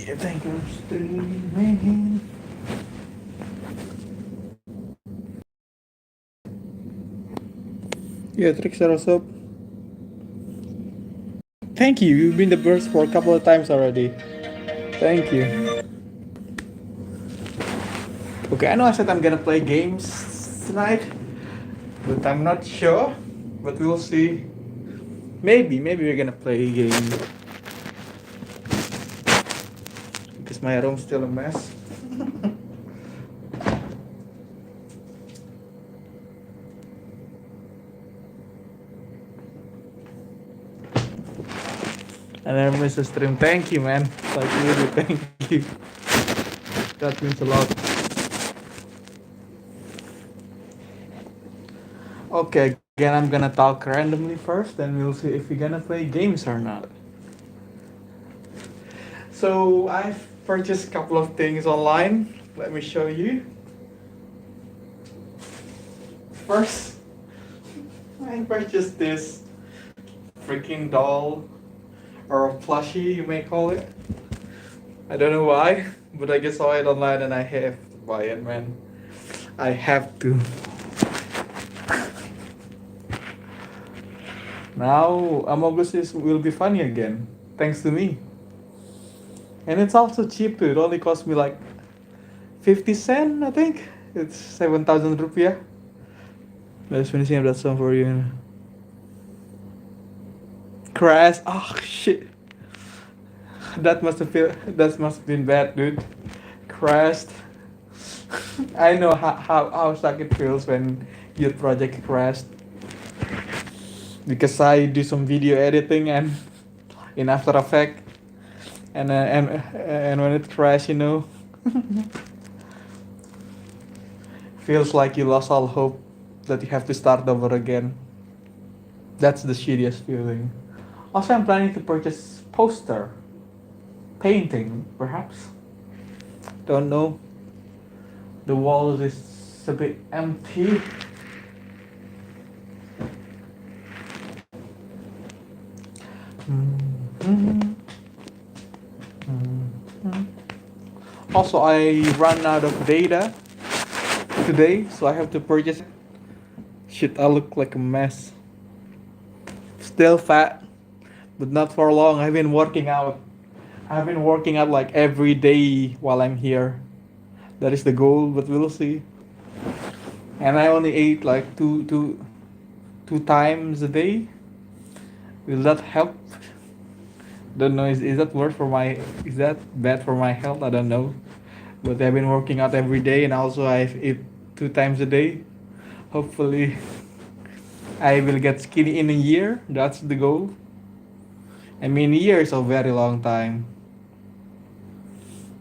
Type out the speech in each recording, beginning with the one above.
you think I'm streaming? Yeah, Trixie, what's up? Thank you. You've been the burst for a couple of times already. Thank you. Okay, I know I said I'm gonna play games tonight, but I'm not sure. But we'll see. Maybe we're gonna play a game because my room's still a mess. And I miss the stream. Thank you, man. Like really, thank you. That means a lot. Okay, again, I'm gonna talk randomly first, and we'll see if we're gonna play games or not. So I've purchased a couple of things online. Let me show you. First, I purchased this freaking doll or a plushie, you may call it. I don't know why, but I just saw it online and I have to buy it, man. I have to. Now Among Us will be funny again, thanks to me. And it's also cheap too. It only cost me like 50 cents, I think. It's 7,000 rupiah. Let's finishing up that song for you. Crash. Oh shit. That must have been bad, dude. Crashed. I know how suck it feels when your project crashed. Because I do some video editing and in After Effects, and when it crashed, feels like you lost all hope, that you have to start over again. That's the shittiest feeling. Also, I'm planning to purchase poster, painting, perhaps. Don't know. The walls is a bit empty. Also, I ran out of data today, so I have to purchase. Shit, I look like a mess. Still fat, but not for long. I've been working out. I've been working out like every day while I'm here. That is the goal, but we'll see. And I only ate like two times a day. Will that help? Don't know. Is that worse for my? Is that bad for my health? I don't know. But I've been working out every day, and also I eat 2 times a day. Hopefully, I will get skinny in a year. That's the goal. I mean, a year is a very long time.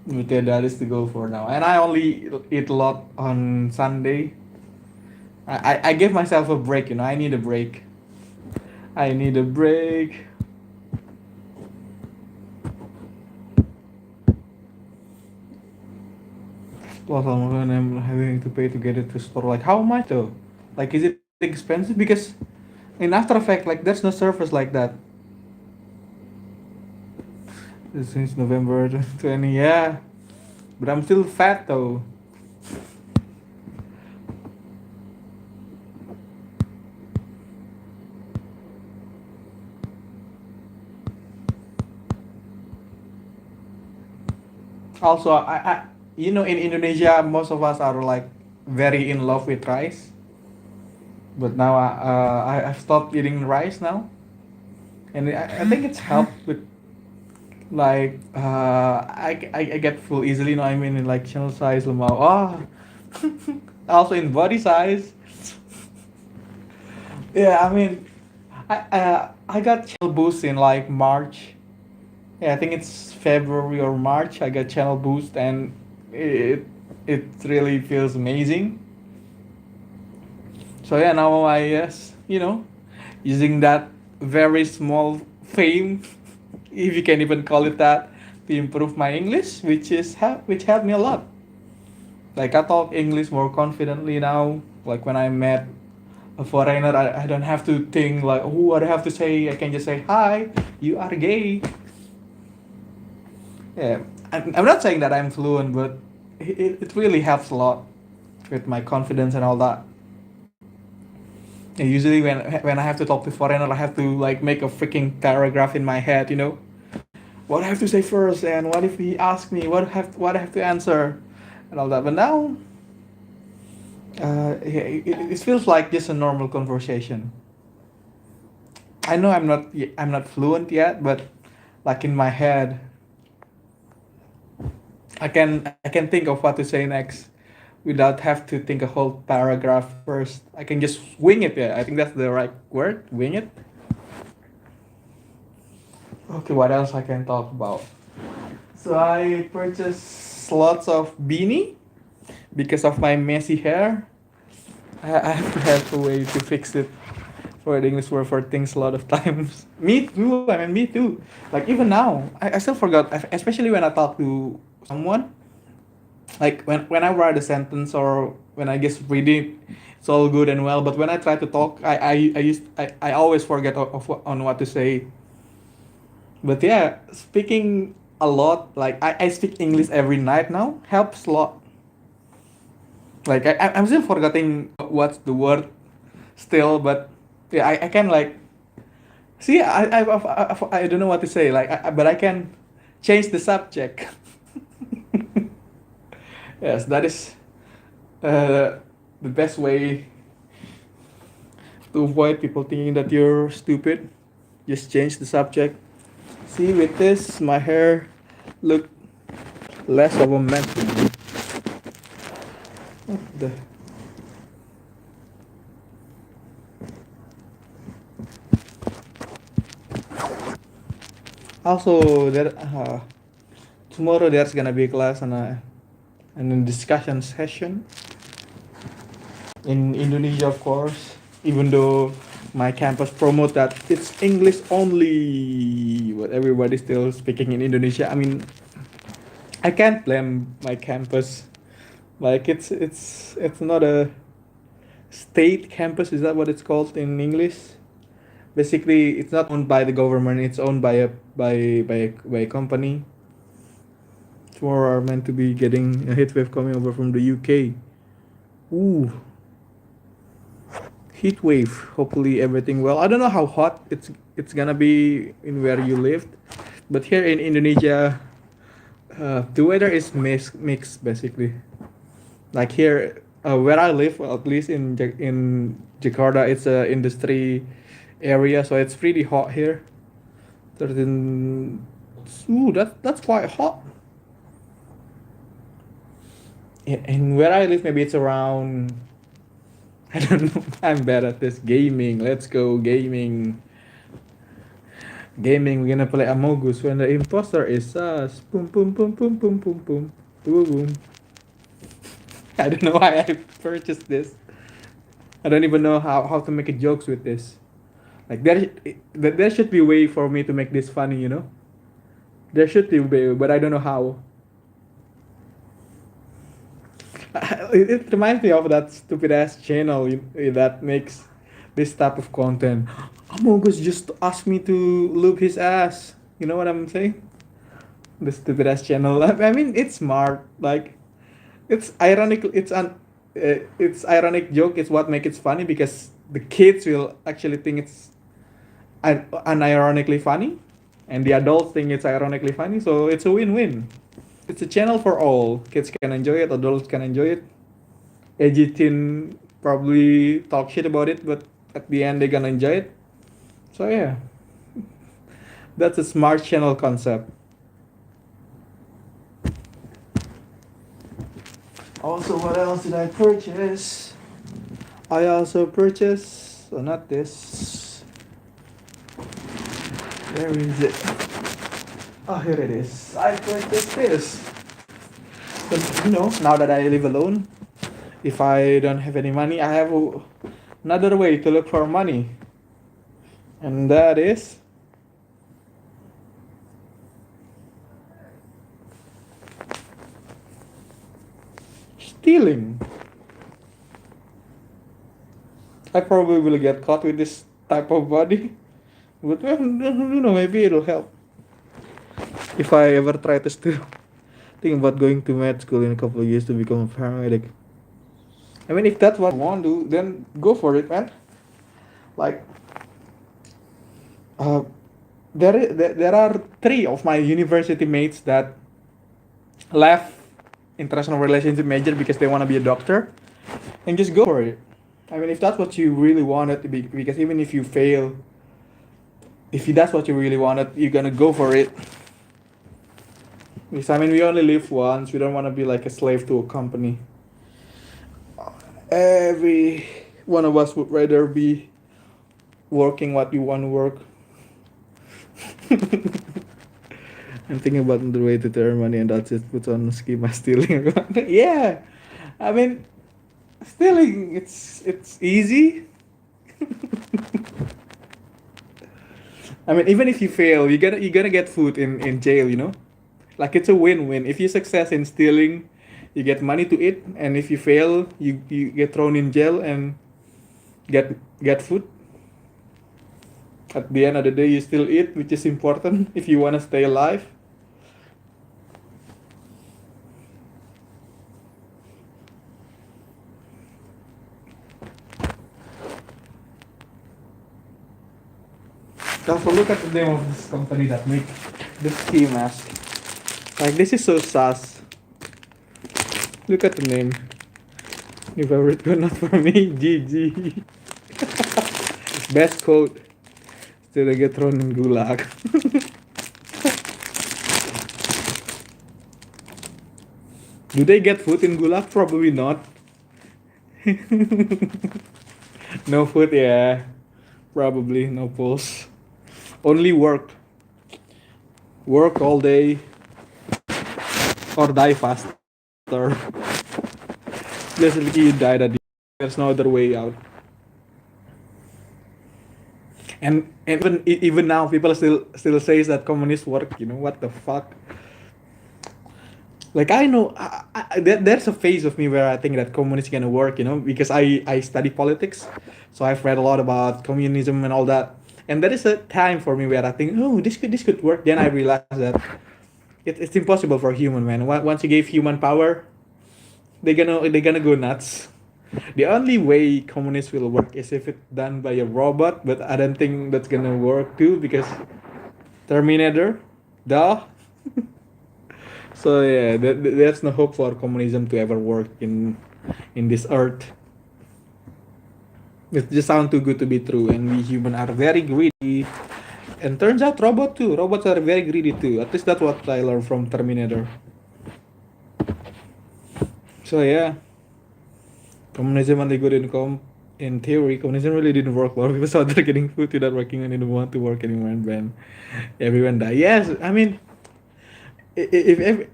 But yeah, that is the goal for now. And I only eat a lot on Sunday. I give myself a break, I need a break. I need a break. Plus, I'm having to pay to get it to store. Like, how much though? Like, is it expensive? Because in After Effects, like, there's no surface like that. Since November 20, yeah. But I'm still fat though. Also, in Indonesia, most of us are like very in love with rice. But now I've stopped eating rice now, and I think it's helped with like I get full easily. I mean, in like channel size, lemau. Also in body size. Yeah, I mean, I got channel boost in like March. Yeah, I think it's February or March. I got channel boost, and it it really feels amazing. So yeah, now I guess using that very small fame, if you can even call it that, to improve my English, which helped me a lot. Like I talk English more confidently now. Like when I met a foreigner, I don't have to think like, oh, what I have to say. I can just say, hi, you are gay. Yeah, I'm not saying that I'm fluent, but it really helps a lot with my confidence and all that. And usually when I have to talk to foreigner, I have to like make a freaking paragraph in my head, you know, what I have to say first, and what if he asks me what I have to answer, and all that. But now, it feels like just a normal conversation. I know I'm not fluent yet, but like in my head, I can think of what to say next without have to think a whole paragraph first. I can just wing it. Yeah, I think that's the right word. Wing it. Okay, what else I can talk about? So I purchased lots of beanie because of my messy hair. I have to have a way to fix it for the English word for things a lot of times. Me too. I mean, me too. Like even now, I still forgot. Especially when I talk to someone, like when I write a sentence or when I just read it, it's all good and well. But when I try to talk, I always forget on what to say. But yeah, speaking a lot, like I speak English every night now, helps a lot. Like I'm still forgetting what's the word still, but yeah, I can like see I don't know what to say, like but I can change the subject. Yes, that is the best way to avoid people thinking that you're stupid. Just change the subject. See, with this, my hair look less of a mess. The also there tomorrow there's gonna be a class and a discussion session in Indonesia, of course. Even though my campus promote that it's English only, but everybody's still speaking in Indonesia. I mean, I can't blame my campus. Like it's not a state campus. Is that what it's called in English? Basically, it's not owned by the government. It's owned by a company. Tomorrow are meant to be getting a heat wave coming over from the UK. Ooh, heat wave. Hopefully everything well. I don't know how hot it's gonna be in where you lived, but here in Indonesia, the weather is mixed basically. Like here, where I live, well, at least in Jakarta, it's a industry area, so it's pretty hot here. 13. Ooh, that's quite hot. And where I live, maybe it's around. I don't know. I'm bad at this. Gaming. Let's go gaming. Gaming. We're gonna play Amogus when the imposter is us. Boom, boom, boom, boom, boom, boom, boom, boom, boom. I don't know why I purchased this. I don't even know how to make a jokes with this. Like there should be a way for me to make this funny, you know. There should be a way, but I don't know how. It reminds me of that stupid ass channel that makes this type of content. Among Us just asked me to loop his ass. You know what I'm saying? The stupid ass channel. I mean, it's smart. Like, it's ironic. It's ironic joke. It's what makes it funny because the kids will actually think it's unironically funny, and the adults think it's ironically funny. So it's a win-win. It's a channel for all. Kids can enjoy it, adults can enjoy it. Edgy teen probably talk shit about it, but at the end they're gonna enjoy it. So yeah, that's a smart channel concept. Also, what else did I purchase? I also purchased, oh, not this. Where is it? Oh, here it is. I purchased this. But you know, now that I live alone, if I don't have any money, I have another way to look for money. And that is stealing. I probably will get caught with this type of body. But well, you know, maybe it'll help if I ever try to steal. Think about going to med school in a couple of years to become a paramedic. I mean, if that's what you want to, then go for it, man. Like, uh, there are three of my university mates that left international relationship major because they want to be a doctor, and just go for it. I mean, if that's what you really wanted to be, because even if you fail, if that's what you really wanted, you're gonna go for it. Because I mean, we only live once. We don't want to be like a slave to a company. Every one of us would rather be working what you want to work. I'm thinking about the way to earn money, and that's it. Put on schema stealing. Yeah, I mean, stealing. It's easy. I mean, even if you fail, you're gonna get food in jail. You know, like it's a win-win. If you success in stealing, you get money to eat, and if you fail, you get thrown in jail and get food. At the end of the day, you still eat, which is important if you wanna stay alive. Also, look at the name of this company that make the ski mask. Like this is so sus. Look at the name. If ever it good not for me, GG. Best quote. Still I get thrown in gulag. Do they get food in gulag? Probably not. No food, yeah. Probably no pulse. Only work. Work all day or die faster. Basically, you die that there's no other way out. And even now, people still says that communist work. You know what the fuck? Like I know, there's a phase of me where I think that communism gonna work. You know, because I study politics, so I've read a lot about communism and all that. And there is a time for me where I think, oh, this could work. Then I realize that it's impossible for human, man. Once you give human power, they're gonna go nuts. The only way communists will work is if it's done by a robot, but I don't think that's gonna work too because Terminator, duh. So yeah, there's no hope for communism to ever work in this earth. It just sounds too good to be true, and we human are very greedy. And turns out robot too. Robots are very greedy too. At least that's what I learned from Terminator. So yeah, communism only good in theory. Communism really didn't work. A lot of people started getting food without working and didn't want to work anymore, and then everyone died. Yes, I mean, if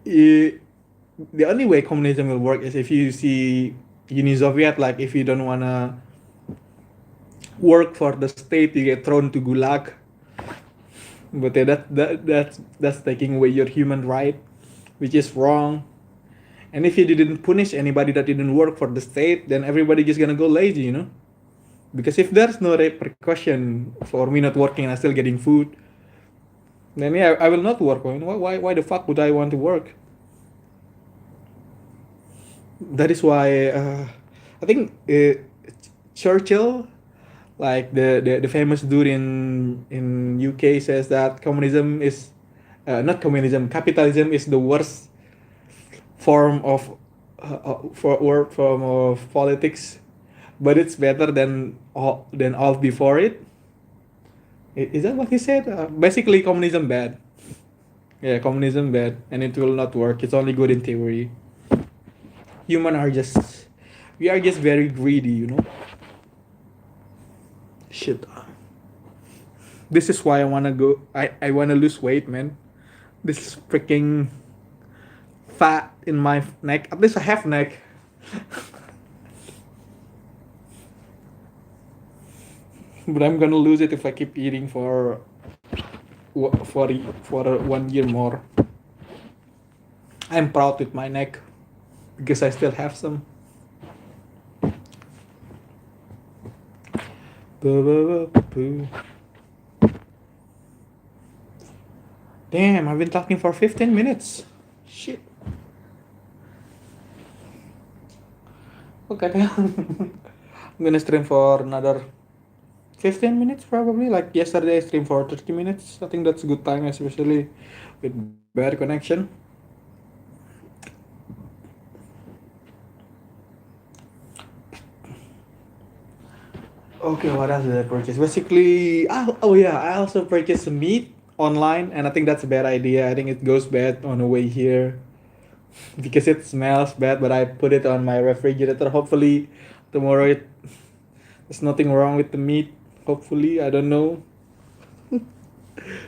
the only way communism will work is if you see Uni Soviet, like if you don't wanna work for the state, you get thrown to gulag. But yeah, that's taking away your human right, which is wrong. And if you didn't punish anybody that didn't work for the state, then everybody just gonna go lazy, you know? Because if there's no repercussion for me not working and I'm still getting food, then yeah, I will not work. I mean, why the fuck would I want to work? That is why I think Churchill, like the famous dude in UK, says that communism is not communism. Capitalism is the worst form of form of politics, but it's better than all before it. Is that what he said? Basically, communism bad. Yeah, communism bad, and it will not work. It's only good in theory. Human are just we are just very greedy, you know. Shit. This is why I wanna go. I wanna lose weight, man. This is freaking fat in my neck. At least I have neck. But I'm gonna lose it if I keep eating for 1 year more. I'm proud with my neck because I still have some. Damn, I've been talking for 15 minutes. Shit. Okay, I'm gonna stream for another 15 minutes probably. Like yesterday, I streamed for 30 minutes. I think that's a good time, especially with bad connection. Okay, what else did I purchase? Basically, oh yeah, I also purchased meat online, and I think that's a bad idea. I think it goes bad on the way here because it smells bad. But I put it on my refrigerator. Hopefully, tomorrow there's nothing wrong with the meat. Hopefully, I don't know.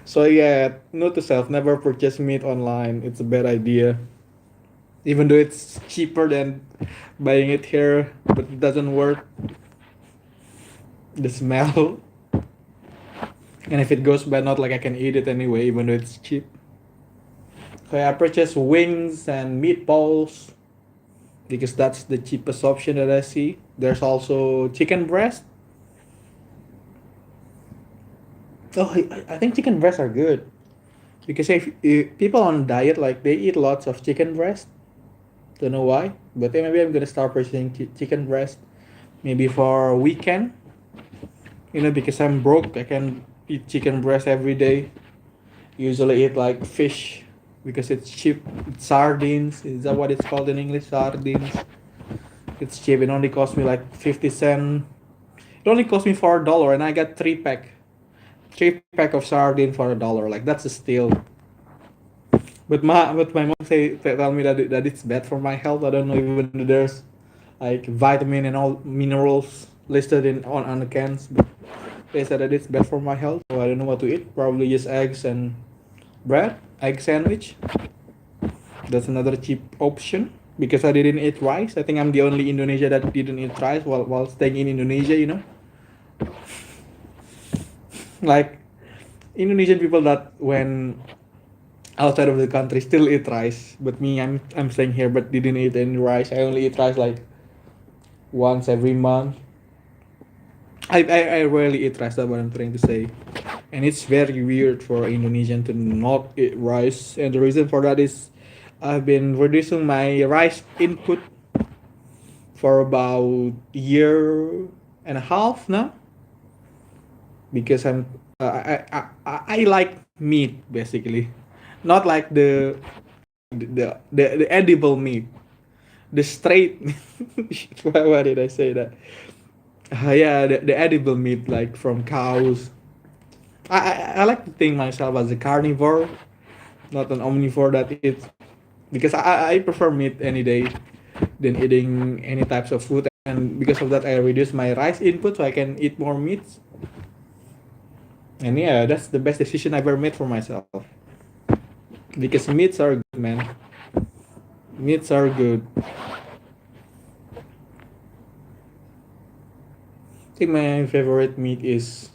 So yeah, note to self: never purchase meat online. It's a bad idea. Even though it's cheaper than buying it here, but it doesn't work. The smell, and if it goes bad, not like I can eat it anyway, even though it's cheap. So I purchased wings and meatballs because that's the cheapest option that I see. There's also chicken breast. Oh, I think chicken breasts are good because if people on diet like they eat lots of chicken breast. Don't know why, but then maybe I'm gonna start purchasing chicken breast. Maybe for a weekend, because I'm broke. I can eat chicken breast every day. Usually eat like fish because it's cheap. It's sardines. Is that what it's called in English? Sardines. It's cheap. It only cost me like 50 cents. It only cost me $4, and I got three pack of sardine for $1. Like that's a steal. But my mom tell me that it's bad for my health. I don't know even though there's like vitamin and all minerals listed in on the cans. But they said that it's bad for my health. So I don't know what to eat. Probably just eggs and bread, egg sandwich. That's another cheap option because I didn't eat rice. I think I'm the only Indonesia that didn't eat rice while staying in Indonesia. Like Indonesian people that when outside of the country still eat rice, but me, I'm staying here but didn't eat any rice. I only eat rice like once every month. I rarely eat rice. That's what I'm trying to say. And it's very weird for Indonesian to not eat rice. And the reason for that is I've been reducing my rice input for about a year and a half now because I like meat basically, not like the edible meat, the straight. Why did I say that? Yeah, the edible meat like from cows. I like to think myself as a carnivore, not an omnivore that eats because I prefer meat any day than eating any types of food, and because of that I reduce my rice input so I can eat more meats. And yeah, that's the best decision I ever made for myself because meats are good, man. Meats are good. I think my favorite meat is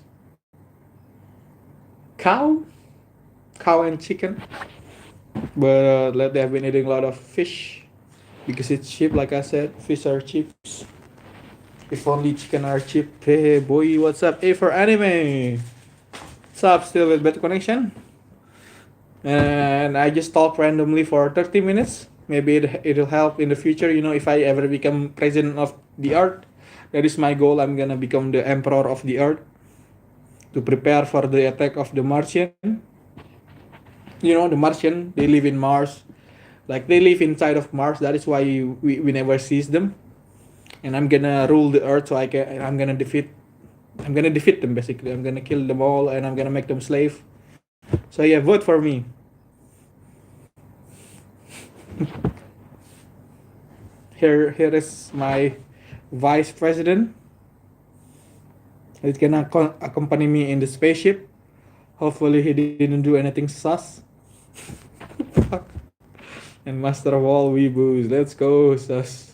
cow, cow and chicken. But lately I've been eating a lot of fish because it's cheap. Like I said, fish are cheap. If only chicken are cheap. Hey boy, what's up? A for anime. What's up? Still with better connection? And I just talk randomly for 30 minutes. Maybe it'll help in the future. If I ever become president of the earth, that is my goal. I'm gonna become the emperor of the earth to prepare for the attack of the Martian. The Martian, they live in Mars. Like they live inside of Mars. That is why we never sees them. And I'm gonna rule the earth so I'm gonna defeat them basically. I'm gonna kill them all and I'm gonna make them slave. So yeah, vote for me. Here is my vice president. He's gonna accompany me in the spaceship. Hopefully he didn't do anything sus. And master of all weeboos. Let's go, sus.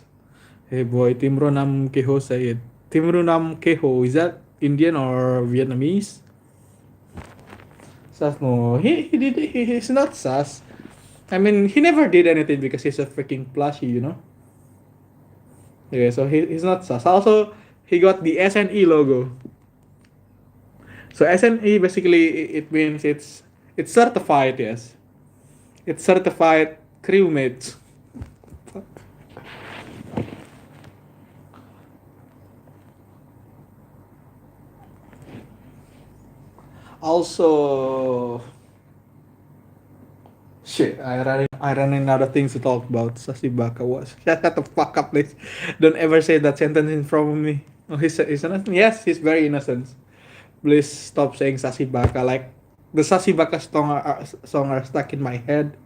Hey boy, Timro Nam Keho Sayed. Timro Nam Keho, is that Indian or Vietnamese? Sus, no. He's not sus. I mean, he never did anything because he's a freaking plushie. Yeah, so he's not sus. Also, he got the SNE logo. So SNE basically it means it's certified, yes. It's certified crewmates. Also, shit, I running out of things to talk about. Sasibaka was. Shut the fuck up, please. Don't ever say that sentence in front of me. Oh, he's innocent? Yes, he's very innocent. Please stop saying Sasibaka. Like, the Sasibaka song are stuck in my head.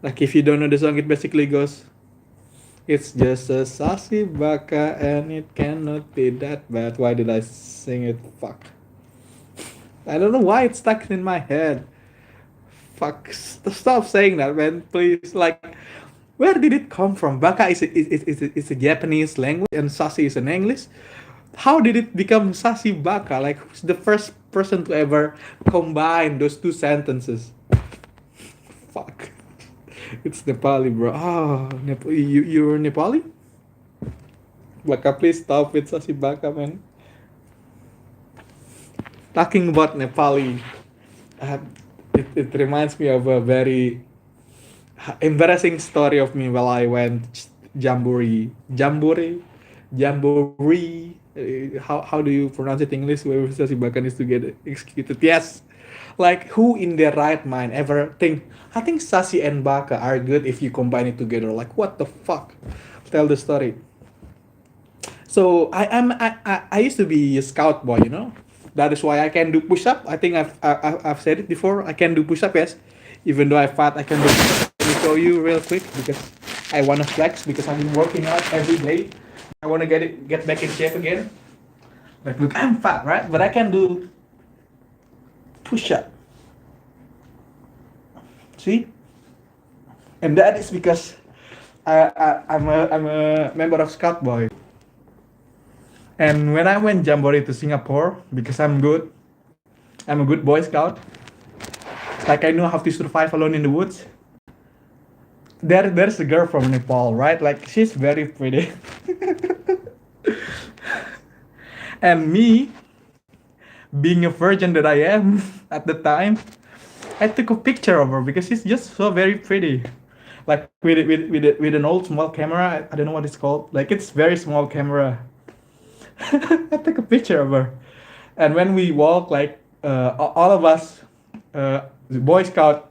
Like, if you don't know the song, it basically goes, it's just a Sasibaka and it cannot be that bad. Why did I sing it? Fuck. I don't know why it's stuck in my head. Fuck. Stop saying that, man. Please. Like, where did it come from? Baka is a Japanese language and Sasi is an English. How did it become Sasi Baka? Like, who's the first person to ever combine those two sentences? Fuck. It's Nepali, bro. Ah, you're Nepali? Baka, please stop with Sasi Baka, man. Talking about Nepali, uh, it reminds me of a very embarrassing story of me while I went jamboree. How do you pronounce it in English? Where Sasi Baka needs to get executed? Yes, like who in their right mind ever think? I think Sasi and Baka are good if you combine it together. Like what the fuck? Tell the story. So I used to be a scout boy, you know. That is why I can do push up. I think I've said it before. I can do push up, yes. Even though I fat, I can do. Let me show you real quick because I wanna flex because I've been working out every day. I wanna get back in shape again. Like look, I'm fat, right? But I can do push up. See? And that is because I'm a member of Scout Boy. And when I went jamboree to Singapore, because I'm a good Boy Scout. Like I know how to survive alone in the woods. There's a girl from Nepal, right? Like she's very pretty. And me, being a virgin that I am at the time, I took a picture of her because she's just so very pretty. Like with an old small camera, I don't know what it's called. Like it's very small camera. I took a picture of her, and when we walk, like all of us, the Boy Scout,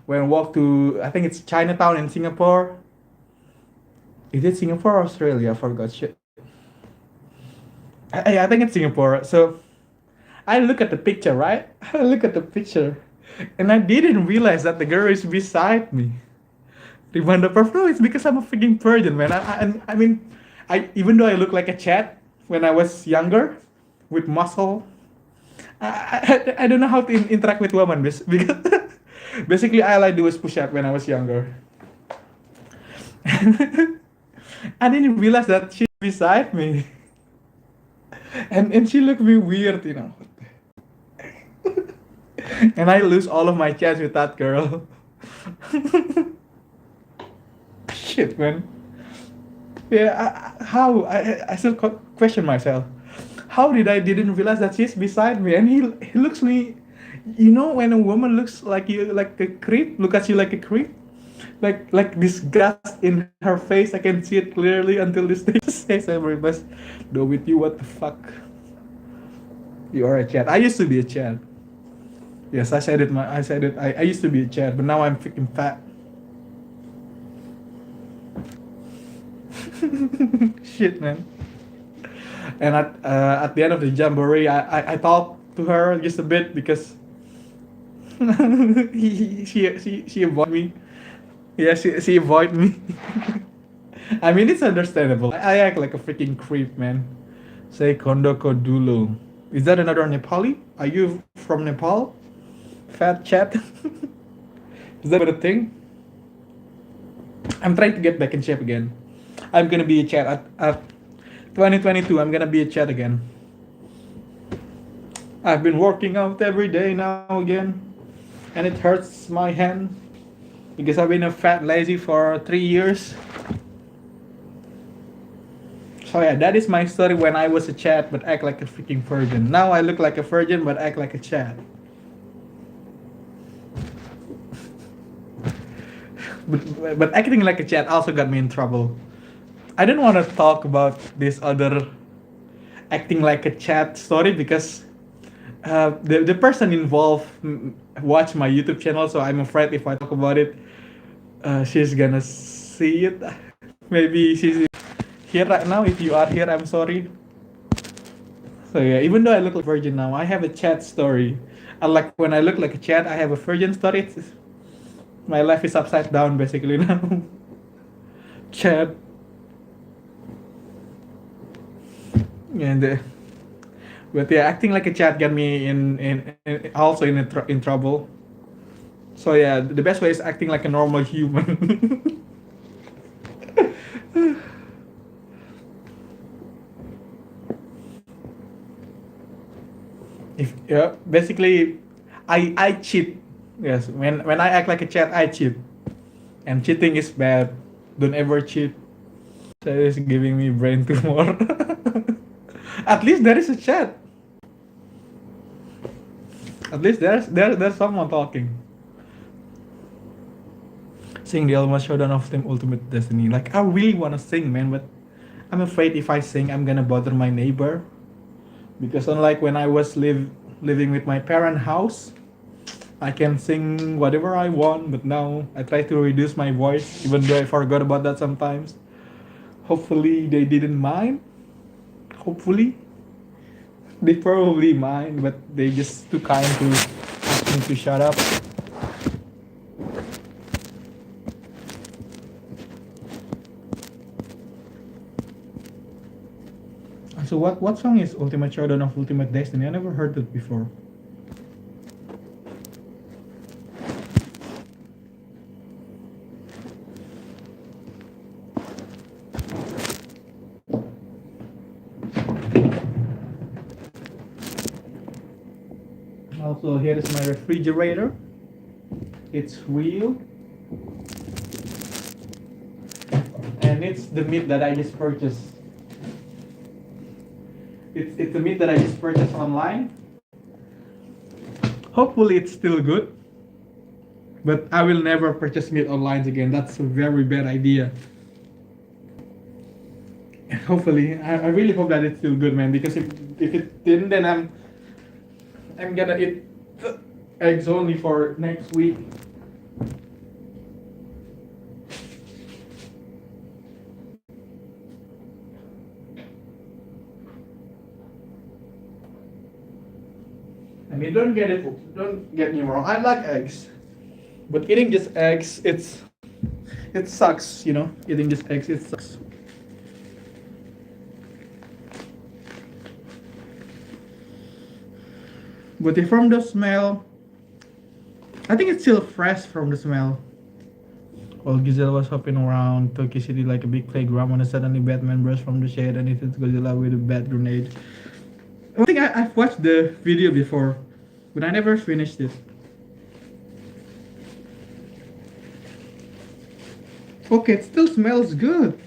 when walk to I think it's Chinatown in Singapore. Is it Singapore or Australia? I forgot shit. I think it's Singapore. So I look at the picture, right? I look at the picture, and I didn't realize that the girl is beside me. Remember, no, it's because I'm a freaking virgin, man. I mean, I even though I look like a Chad when I was younger, with muscle, I don't know how to interact with women because basically all I do is push up when I was younger. I didn't realize that she's beside me, and she looked me weird, you know. And I lose all of my chance with that girl. Shit, man. Yeah, I still question myself. How did I didn't realize that she's beside me and he looks me, you know when a woman looks like you like a creep, look at you like a creep, like disgust in her face. I can see it clearly until this day. Says every best, though with you, what the fuck? You are a Chad. I used to be a Chad. Yes, I said it. I said it. I used to be a Chad, but now I'm freaking fat. Shit, man. And at the end of the jamboree, I talked to her just a bit because she avoided me. Yeah, she avoided me. I mean, it's understandable. I act like a freaking creep, man. Say Kondoko Dulu. Is that another Nepali? Are you from Nepal? Fat chat? Is that a thing? I'm trying to get back in shape again. I'm gonna be a chat at 2022. I'm gonna be a chat again. I've been working out every day now again, and it hurts my hand because I've been a fat lazy for 3 years. So yeah, that is my story when I was a chat but act like a freaking virgin. Now I look like a virgin but act like a chat. But acting like a chat also got me in trouble. I didn't want to talk about this other acting like a chat story because the person involved watch my YouTube channel, so I'm afraid if I talk about it, she's gonna see it. Maybe she's here right now. If you are here, I'm sorry. So yeah, even though I look like a virgin now, I have a chat story. Unlike when I look like a chat, I have a virgin story. My life is upside down basically now. Chat and but yeah, acting like a chat got me in also in trouble. So yeah, the best way is acting like a normal human. If yeah, basically, I cheat. Yes, when I act like a chat, I cheat, and cheating is bad. Don't ever cheat. That is giving me brain tumor. At least there is a chat. At least there's someone talking. Sing the Alma Showdown of Team Ultimate Destiny. Like I really wanna sing, man, but I'm afraid if I sing, I'm gonna bother my neighbor. Because unlike when I was living with my parent house, I can sing whatever I want. But now I try to reduce my voice, even though I forgot about that sometimes. Hopefully they didn't mind. Hopefully they probably mind, but they just too kind to ask me to shut up. So what song is Ultimate Showdown of Ultimate Destiny? I never heard it before. Also, here is my refrigerator. It's real, and it's the meat that I just purchased. It's the meat that I just purchased online. Hopefully, it's still good. But I will never purchase meat online again. That's a very bad idea. Hopefully, I really hope that it's still good, man. Because if it didn't, then I'm gonna eat eggs only for next week. I mean, don't get me wrong. I like eggs, but eating just eggs, it sucks. You know, eating just eggs, it sucks. But from the smell, I think it's still fresh from the smell. While Giselle was hopping around Tokyo City like a big playground when suddenly Batman burst from the shade and hit Godzilla with a bat grenade. I think I've watched the video before, but I never finished it. Okay, it still smells good.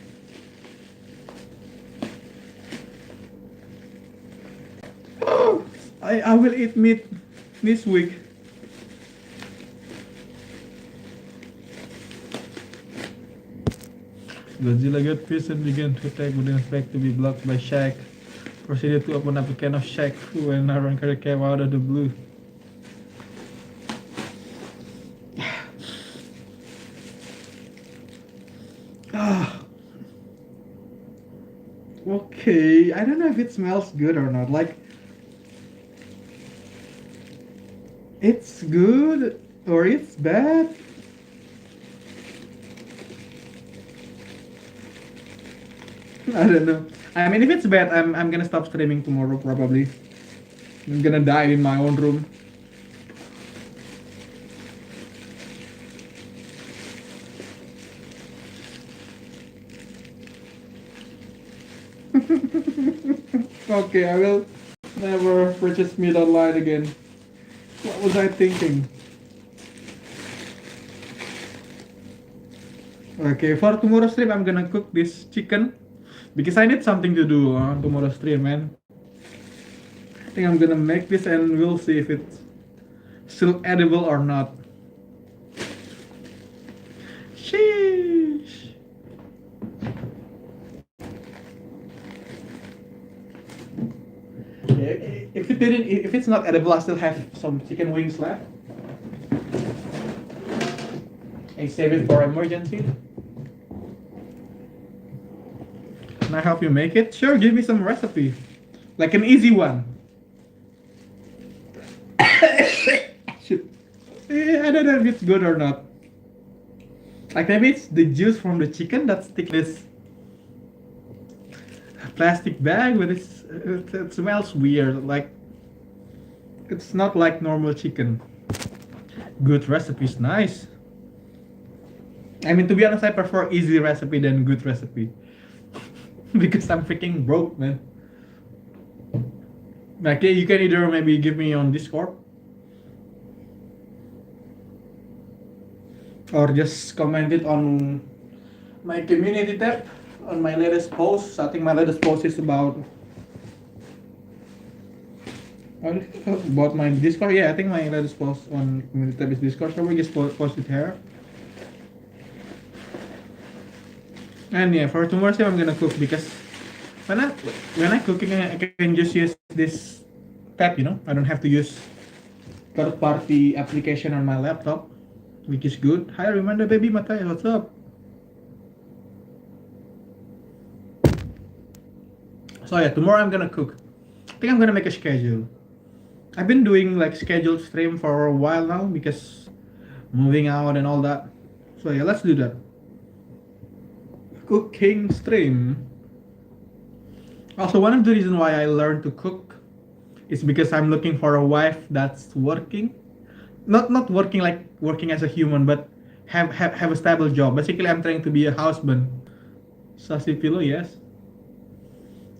I will eat meat this week. Godzilla got pissed and began to attack, but didn't expect to be blocked by Shaq. Proceeded to open up a can of Shaq Fu when Aaron Carter came out of the blue. Ah. Okay, I don't know if it smells good or not. Like, it's good or it's bad. I don't know. I mean, if it's bad, I'm gonna stop streaming tomorrow probably. I'm gonna die in my own room. Okay, I will never purchase meat online again. What was I thinking? Okay, for tomorrow's stream, I'm gonna cook this chicken because I need something to do on tomorrow's stream, man. I think I'm gonna make this and we'll see if it's still edible or not. Sheesh. Yeah, if if it's not edible, I still have some chicken wings left. I save it for emergency. Can I help you make it? Sure, give me some recipe. Like an easy one. Shit. I don't know if it's good or not. Like maybe it's the juice from the chicken that's stick this plastic bag, but it smells weird. Like it's not like normal chicken. Good recipes, nice. I mean, to be honest, I prefer easy recipe than good recipe. Because I'm freaking broke, man. Like, yeah, you can either maybe give me on Discord or just comment it on my community tab on my latest post. I think my latest post is about my Discord. Yeah, I think my latest post on community tab is Discord. So we just post it here. And yeah, for tomorrow I'm gonna cook because when I cooking I can just use this tab, you know. I don't have to use third party application on my laptop, which is good. Hi, remember baby Matthias, what's up? So yeah, tomorrow I'm gonna cook. I think I'm gonna make a schedule. I've been doing like scheduled stream for a while now because moving out and all that. So yeah, let's do that. Cooking stream. Also, one of the reasons why I learned to cook is because I'm looking for a wife that's working, not working like working as a human, but have a stable job. Basically, I'm trying to be a husband. Sassy pillow, yes.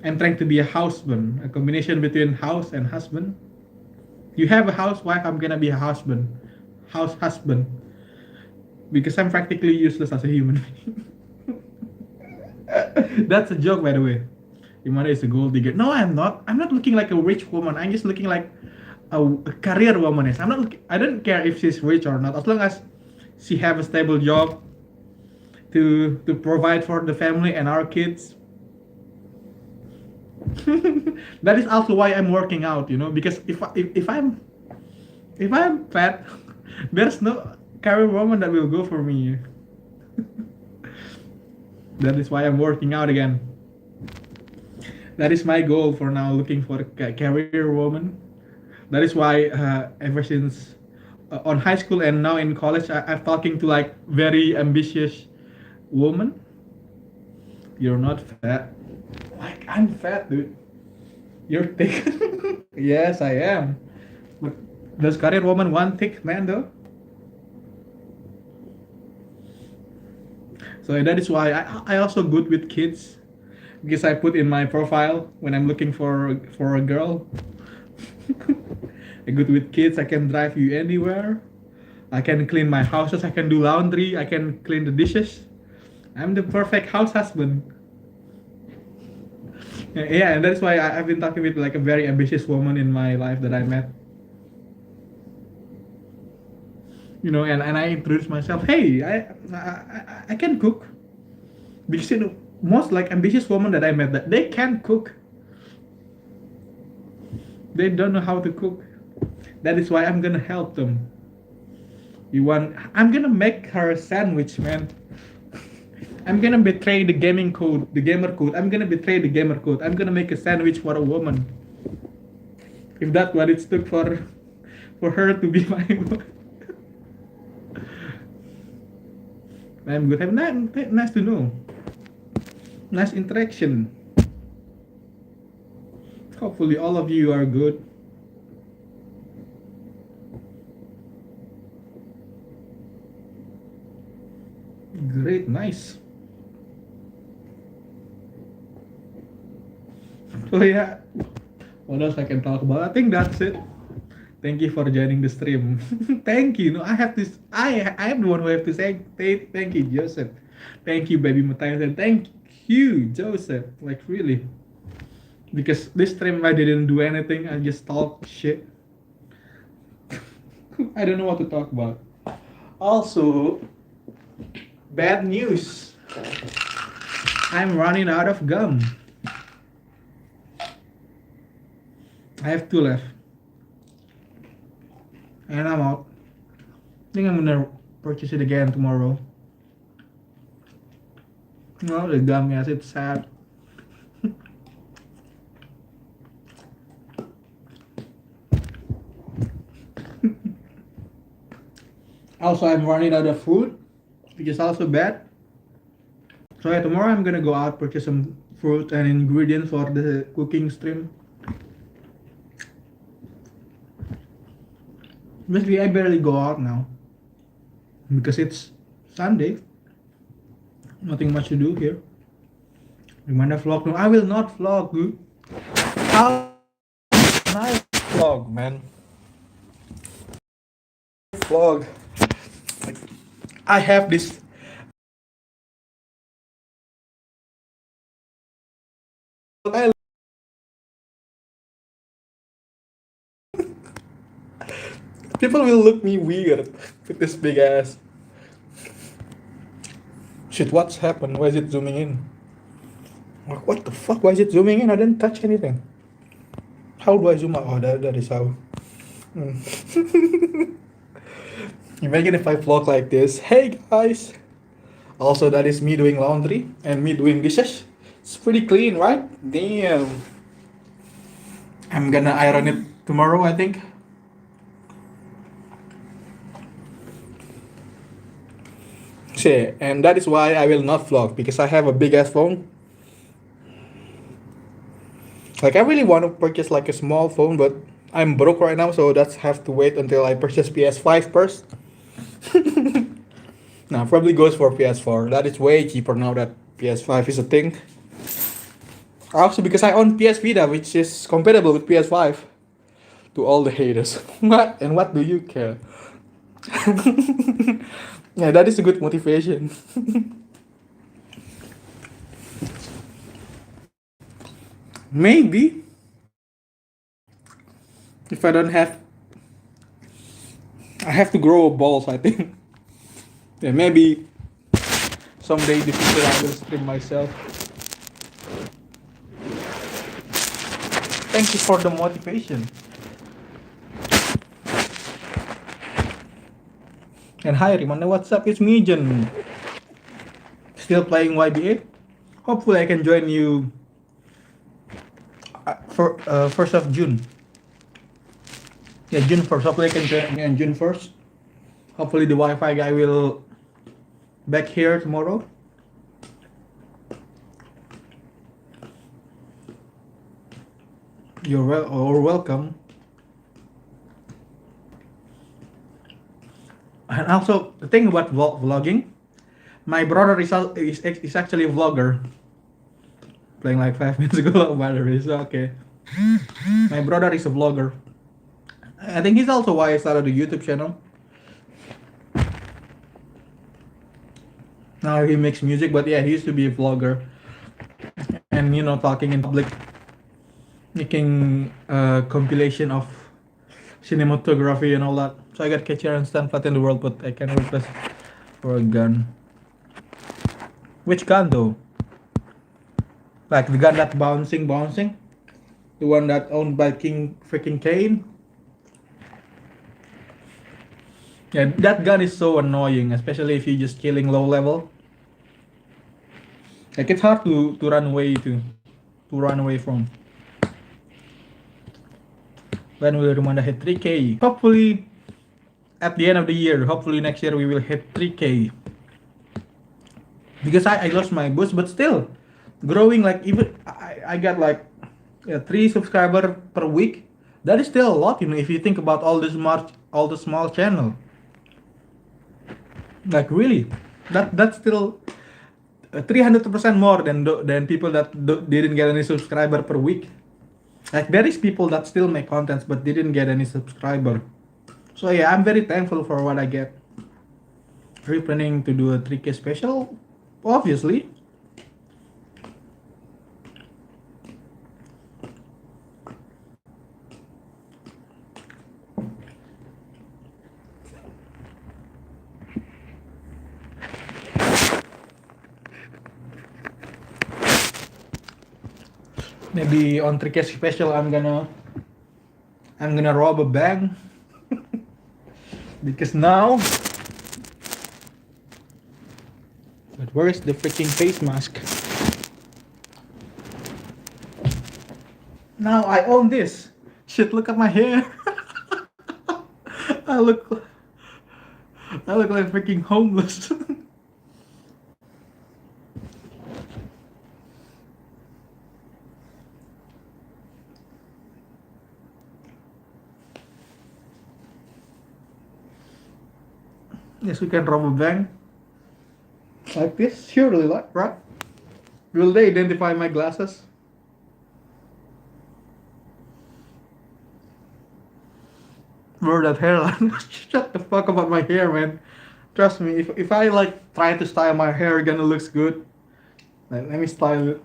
I'm trying to be a husband, a combination between house and husband. You have a housewife, I'm gonna be a husband, house husband, because I'm practically useless as a human being. That's a joke, by the way. Your mother is a gold digger. No, I'm not. I'm not looking like a rich woman. I'm just looking like a career woman is. I don't care if she's rich or not, as long as she have a stable job to provide for the family and our kids. That is also why I'm working out, you know, because if I'm fat, there's no career woman that will go for me. That is why I'm working out again. That is my goal for now, looking for a career woman. That is why ever since on high school and now in college, I'm talking to like very ambitious woman. You're not fat. Like I'm fat, dude. You're thick. Yes, I am. But does career woman want thick man though? So that is why I also good with kids, because I put in my profile when I'm looking for a girl. I'm good with kids. I can drive you anywhere. I can clean my houses. I can do laundry. I can clean the dishes. I'm the perfect house husband. Yeah, and that's why I've been talking with like a very ambitious woman in my life that I met. You know, and I introduced myself. Hey, I can cook, because you know most like ambitious women that I met, that they can cook. They don't know how to cook. That is why I'm gonna help them. I'm gonna make her a sandwich, man. I'm gonna betray the gaming code, the gamer code. I'm gonna betray the gamer code. I'm gonna make a sandwich for a woman. If that's what it took for her to be my woman. I'm good. Have nice to know. Nice interaction. Hopefully all of you are good. Great, nice. So yeah, what else I can talk about? I think that's it. Thank you for joining the stream. Thank you. No, I have this. I am the one who have to say thank you, Joseph. Thank you, baby Matthias, and thank you, Joseph. Like really, because this stream I didn't do anything. I just talk shit. I don't know what to talk about. Also, bad news. I'm running out of gum. I have 2 left. and I'm out. I think I'm gonna purchase it again tomorrow. No, the gum, yes, it's sad. Also, I'm running out of food, which is also bad. So yeah, tomorrow I'm gonna go out purchase some fruit and ingredients for the cooking stream. Basically, I barely go out now because it's Sunday. Nothing much to do here. Reminder vlog. No, I will not vlog. How can I vlog, man? Vlog. Like, I have this. People will look me weird with this big ass. Shit, what's happened? Why is it zooming in? Like, what the fuck? Why is it zooming in? I didn't touch anything. How do I zoom out? Oh, that is how. Mm. Imagine if I vlog like this. Hey guys! Also, that is me doing laundry and me doing dishes. It's pretty clean, right? Damn. I'm gonna iron it tomorrow, I think. See, and that is why I will not vlog because I have a big ass phone. Like I really want to purchase like a small phone, but I'm broke right now, so that's have to wait until I purchase PS5 first. Nah, probably goes for PS4. That is way cheaper now that PS5 is a thing. Also because I own PS Vita, which is compatible with PS5. To all the haters, what and what do you care? Yeah, that is a good motivation. Maybe if I don't have, I have to grow balls. I think. Yeah, maybe someday in the future I will stream myself. Thank you for the motivation. And hi Rimanda, what's up? It's me, Jen. Still playing YBA. Hopefully I can join you for 1st of June. Yeah, June 1st. Hopefully I can join you on June 1st. Hopefully the Wi-Fi guy will back here tomorrow. You're welcome. And also the thing about vlogging, my brother is actually a vlogger. Playing like 5 minutes ago, battery. So okay. My brother is a vlogger. I think he's also why I started a YouTube channel. Now he makes music, but yeah, he used to be a vlogger. And talking in public, making a compilation of cinematography and all that. So I got catcher and stand flat in the world, but I can request for a gun. Which gun though? Like the gun that bouncing? The one that owned by King freaking Kane? Yeah, that gun is so annoying, especially if you're just killing low level. Like it's hard to run away to run away from. When will Rumanda hit 3K? Hopefully at the end of the year. Hopefully next year we will hit 3K. Because I lost my boost, but still growing. Like even I got like 3 subscriber per week. That is still a lot, if you think about all the small channel. Like really, that's still 300% more than people that didn't get any subscriber per week. Like there is people that still make contents but didn't get any subscriber. So yeah, I'm very thankful for what I get. Are you planning to do a 3K special? Obviously. Maybe on 3K special I'm gonna rob a bank. Because now, but where is the freaking face mask? Now I own this. Shit, look at my hair. I look I look like freaking homeless. Yes, we can rob a bank like this. Surely, right? Will they identify my glasses? Where that hairline? Shut the fuck about my hair, man. Trust me, if I like try to style my hair, it gonna looks good. Like, let me style it.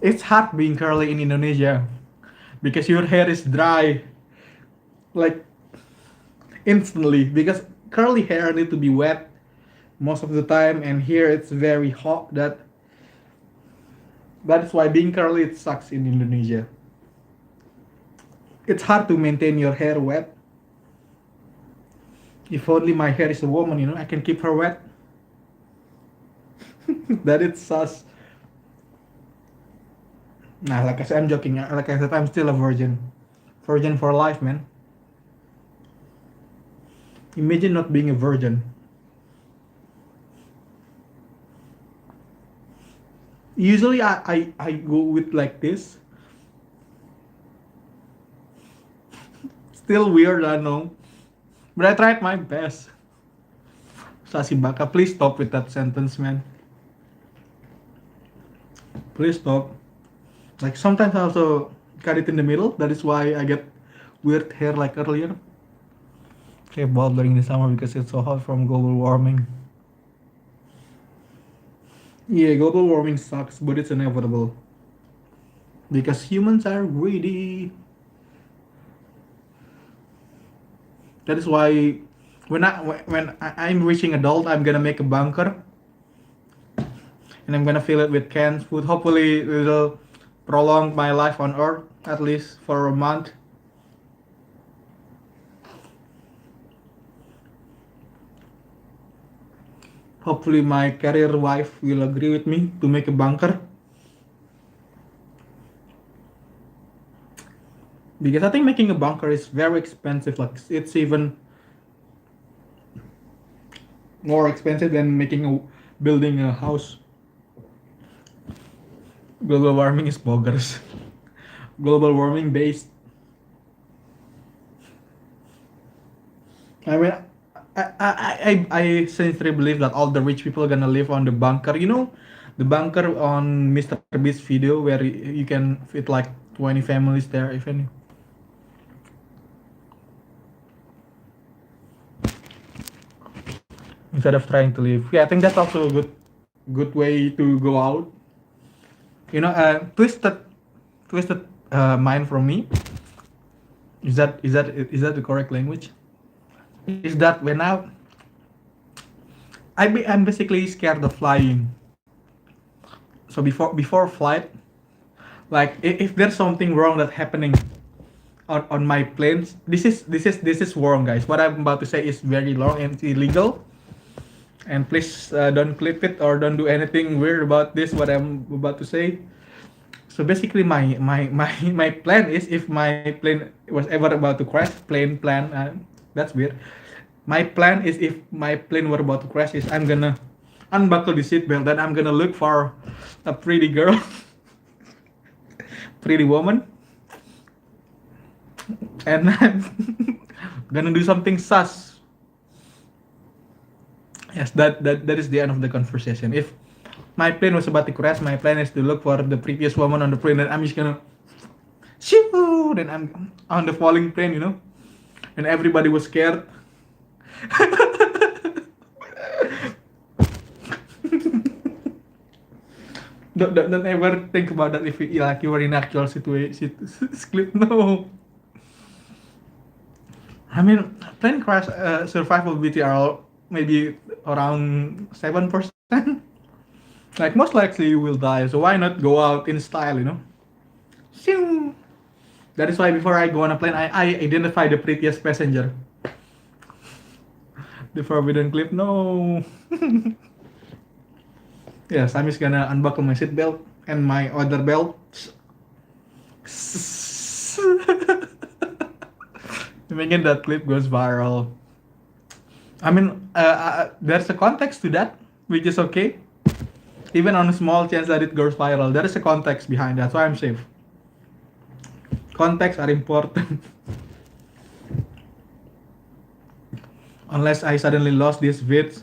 It's hard being curly in Indonesia because your hair is dry like instantly because curly hair need to be wet most of the time, and here it's very hot. That is why being curly it sucks in Indonesia. It's hard to maintain your hair wet. If only my hair is a woman, I can keep her wet. That it's sus. Nah, like I said, I'm joking. Like I said, I'm still a virgin. Virgin for life, man. Imagine not being a virgin. Usually I go with like this. Still weird, I know. But I tried my best. Sasi Baka, please stop with that sentence, man. Please stop. Like sometimes I also cut it in the middle. That is why I get weird hair like earlier. Okay, bald during the summer because it's so hot from global warming. Yeah, global warming sucks, but it's inevitable. Because humans are greedy. That is why I'm reaching adult, I'm gonna make a bunker, and I'm gonna fill it with canned food. Hopefully, it will prolong my life on Earth at least for a month. Hopefully, my career wife will agree with me to make a bunker. Because I think making a bunker is very expensive. Like it's even more expensive than building a house. Global warming is boggers. Global warming based. I mean, I sincerely believe that all the rich people are gonna live on the bunker. The bunker on Mr. Beast video where you can fit like 20 families there, if any. Instead of trying to live. Yeah, I think that's also a good way to go out. Twisted mind from me. Is that the correct language? Is that when I'm basically scared of flying. So before flight, like if there's something wrong that happening on my planes, this is wrong, guys. What I'm about to say is very wrong and illegal. And please don't clip it or don't do anything weird about this. What I'm about to say. So basically, my plan is if my plane was ever about to crash, plan. That's weird. My plan is if my plane were about to crash, is I'm gonna unbuckle the seatbelt, then I'm gonna look for a pretty girl, pretty woman, and I'm gonna do something sus. Yes, that is the end of the conversation. If my plane was about to crash, my plan is to look for the previous woman on the plane, and I'm just gonna shoo, then I'm on the falling plane, and everybody was scared. Don't ever think about that if you were in actual situation. Script, no. I mean, plane crash survivability are maybe around 7%. Like most likely you will die, so why not go out in style, Shoo. That is why before I go on a plane, I identify the prettiest passenger. The forbidden clip, no. Yes, I'm just gonna unbuckle my seatbelt and my other belts. Imagine that clip goes viral. I mean, there's a context to that, which is okay. Even on a small chance that it goes viral, there is a context behind that, so I'm safe. Context are important. Unless I suddenly lost these vids,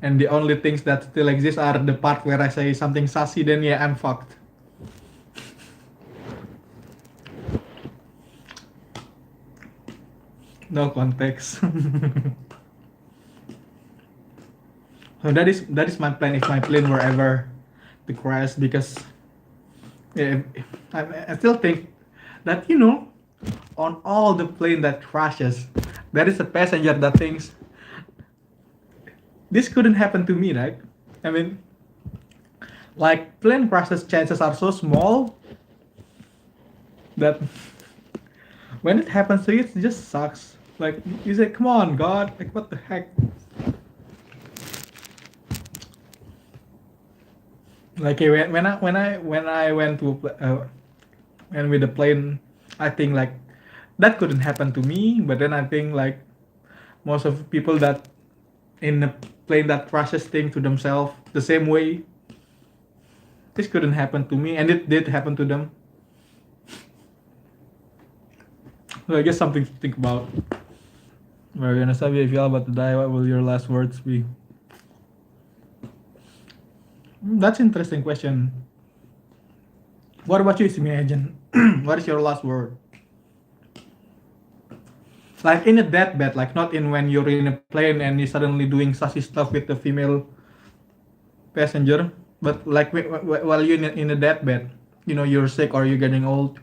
and the only things that still exist are the part where I say something sassy, then yeah, I'm fucked. No context. So that is my plan if my plane were ever to crash, because yeah, I still think that on all the plane that crashes, there is a passenger that thinks this couldn't happen to me, right? I mean, like plane crashes chances are so small that when it happens to you, it just sucks. Like you say, come on, God, like what the heck? Like when I went to and with the plane, I think like that couldn't happen to me. But then I think like most of people that in a plane that crashes think to themselves the same way. This couldn't happen to me, and it did happen to them. So I guess something to think about. Very honest, if you're about to die, what will your last words be? That's interesting question. What about you, Imagine? What is your last word? Like in a deathbed, like not in when you're in a plane and you're suddenly doing sassy stuff with the female passenger, but like while you're in a deathbed, you're sick or you're getting old.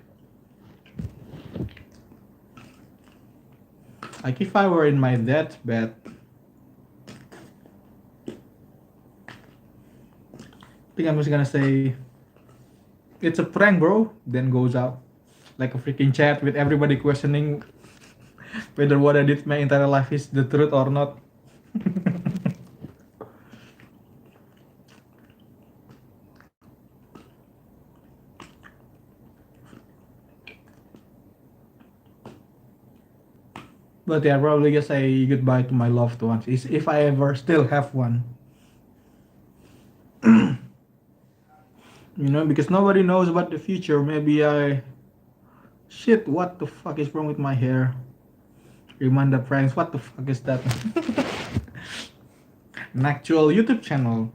Like if I were in my deathbed, I think I'm just gonna say, it's a prank, bro. Then goes out like a freaking chat with everybody questioning whether what I did my entire life is the truth or not. But yeah, probably just say goodbye to my loved ones. Is if I ever still have one. Because nobody knows about the future. Maybe shit, what the fuck is wrong with my hair? Remanda pranks, what the fuck is that? An actual YouTube channel.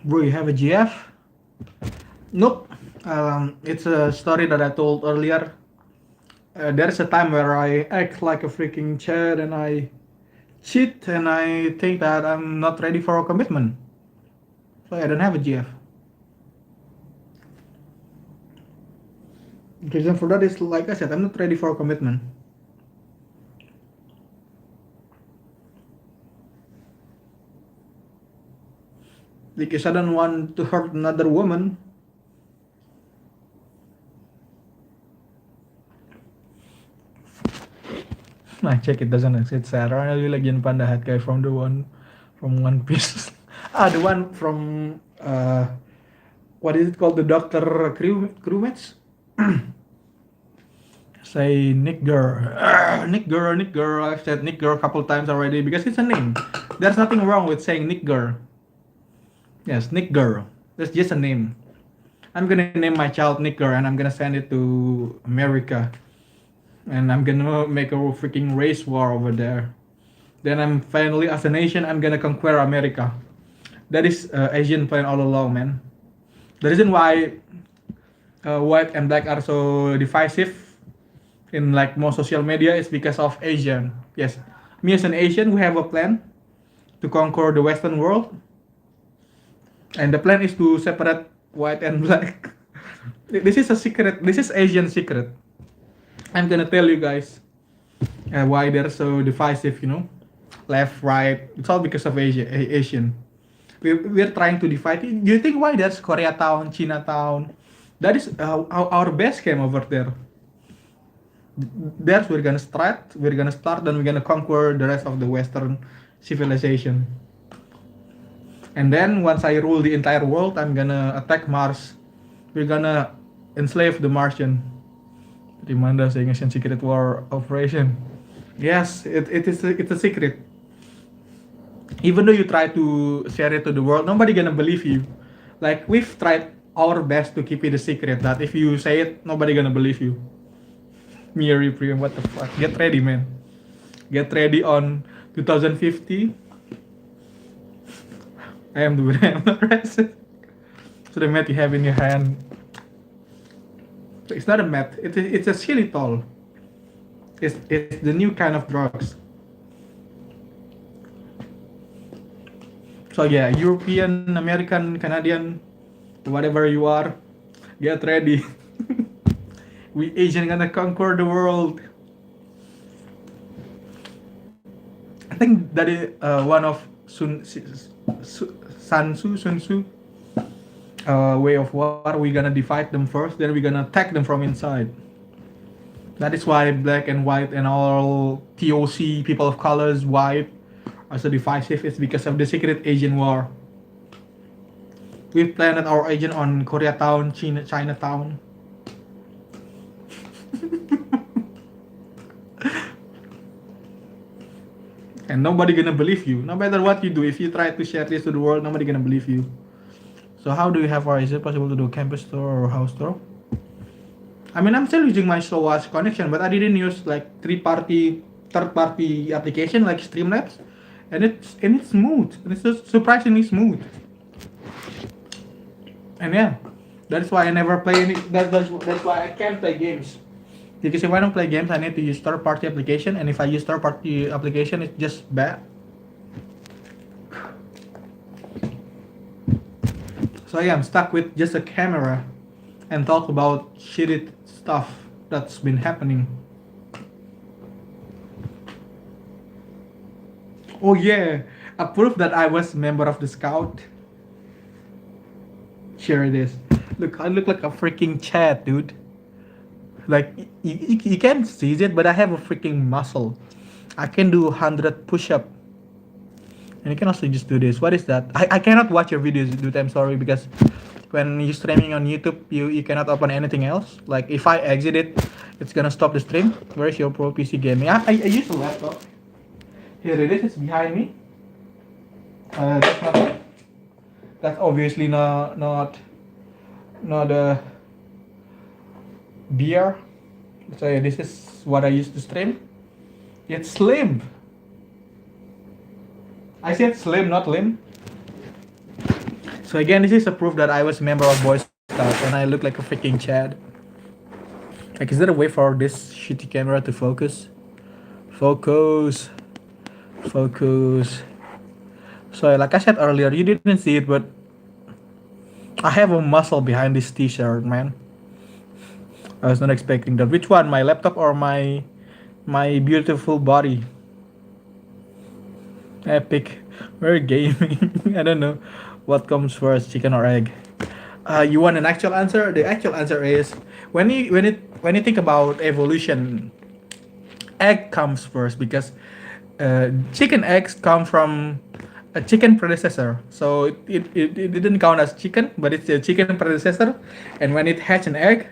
Bro, you have a GF? Nope. It's a story that I told earlier. There's a time where I act like a freaking Chad and I cheat and I think that I'm not ready for a commitment. So I don't have a GF. The reason for that is, like I said, I'm not ready for a commitment. Because I don't want to hurt another woman. I check it doesn't exist. Sarah lagyan pa lahat kayo from One Piece. The one from what is it called? The Doctor Crewmates? Say Nick Girl. Nick Girl. I've said Nick Girl a couple times already because it's a name. There's nothing wrong with saying Nick Girl. Yes, Nick Girl. That's just a name. I'm gonna name my child Nick Girl and I'm gonna send it to America. And I'm gonna make a freaking race war over there. Then I'm finally, as a nation, I'm gonna conquer America. That is Asian plan all along, man. The reason why white and black are so divisive in like most social media is because of Asian. Yes, me as an Asian, we have a plan to conquer the Western world. And the plan is to separate white and black. This is a secret. This is Asian secret. I'm gonna tell you guys why they're so divisive. Left, right. It's all because of Asian. We're trying to divide. Do you think why there's Koreatown, Chinatown? That is our base camp over there. There's we're gonna start, then we're gonna conquer the rest of the Western civilization. And then once I rule the entire world, I'm gonna attack Mars. We're gonna enslave the Martian. Rimanda saying Asian secret war operation. Yes, it's a secret. Even though you try to share it to the world, nobody gonna believe you. Like we've tried our best to keep it a secret. That if you say it, nobody gonna believe you. Miri Prima, what the fuck? Get ready, man. Get ready on 2050. I am the I am not racist. So the mat you have in your hand. It's not a mat. It's a xylitol. It's the new kind of drugs. So yeah, European, American, Canadian, whatever you are, get ready. We Asian gonna conquer the world. I think that is one of Sun Tzu way of war. We're gonna divide them first, then we're gonna attack them from inside. That is why black and white and all TOC people of colors white are so divisive. It's because of the secret Asian war. We've planted our agent on Koreatown, Chinatown. And nobody gonna believe you. No matter what you do, if you try to share this to the world, nobody gonna believe you. So how do you have, or is it possible to do campus store or house store? I mean, I'm still using my SOAS connection, but I didn't use like third-party application like Streamlabs, and it's smooth. And it's just surprisingly smooth. And yeah, that's why I never play any. That's why I can't play games. Because if I don't play games, I need to use third-party application, and if I use third-party application, it's just bad. So yeah, I'm stuck with just a camera and talk about shitty stuff that's been happening. Oh yeah, a proof that I was a member of the scout. Here it is. Look, I look like a freaking Chad, dude. Like you can't see it, but I have a freaking muscle. I can do 100 push-up. And you can also just do this. What is that? I cannot watch your videos, dude. I'm sorry, because when you're streaming on YouTube, you cannot open anything else. Like if I exit it, it's gonna stop the stream. Where's your pro PC gaming? I use a laptop. Here it is. It's behind me. That's not it. That's obviously not a beer. So yeah, this is what I used to stream. It's slim. I said slim, not limb. So again, this is a proof that I was a member of Boy Scouts and I look like a freaking Chad. Like, is there a way for this shitty camera to focus? Focus. Focus. So like I said earlier, you didn't see it, but I have a muscle behind this t-shirt, man. I was not expecting that. Which one? My laptop or my beautiful body? Epic. We're gaming. I don't know what comes first, chicken or egg. You want an actual answer? The actual answer is when you think about evolution, egg comes first because chicken eggs come from a chicken predecessor. So it didn't count as chicken, but it's a chicken predecessor. And when it hatch an egg,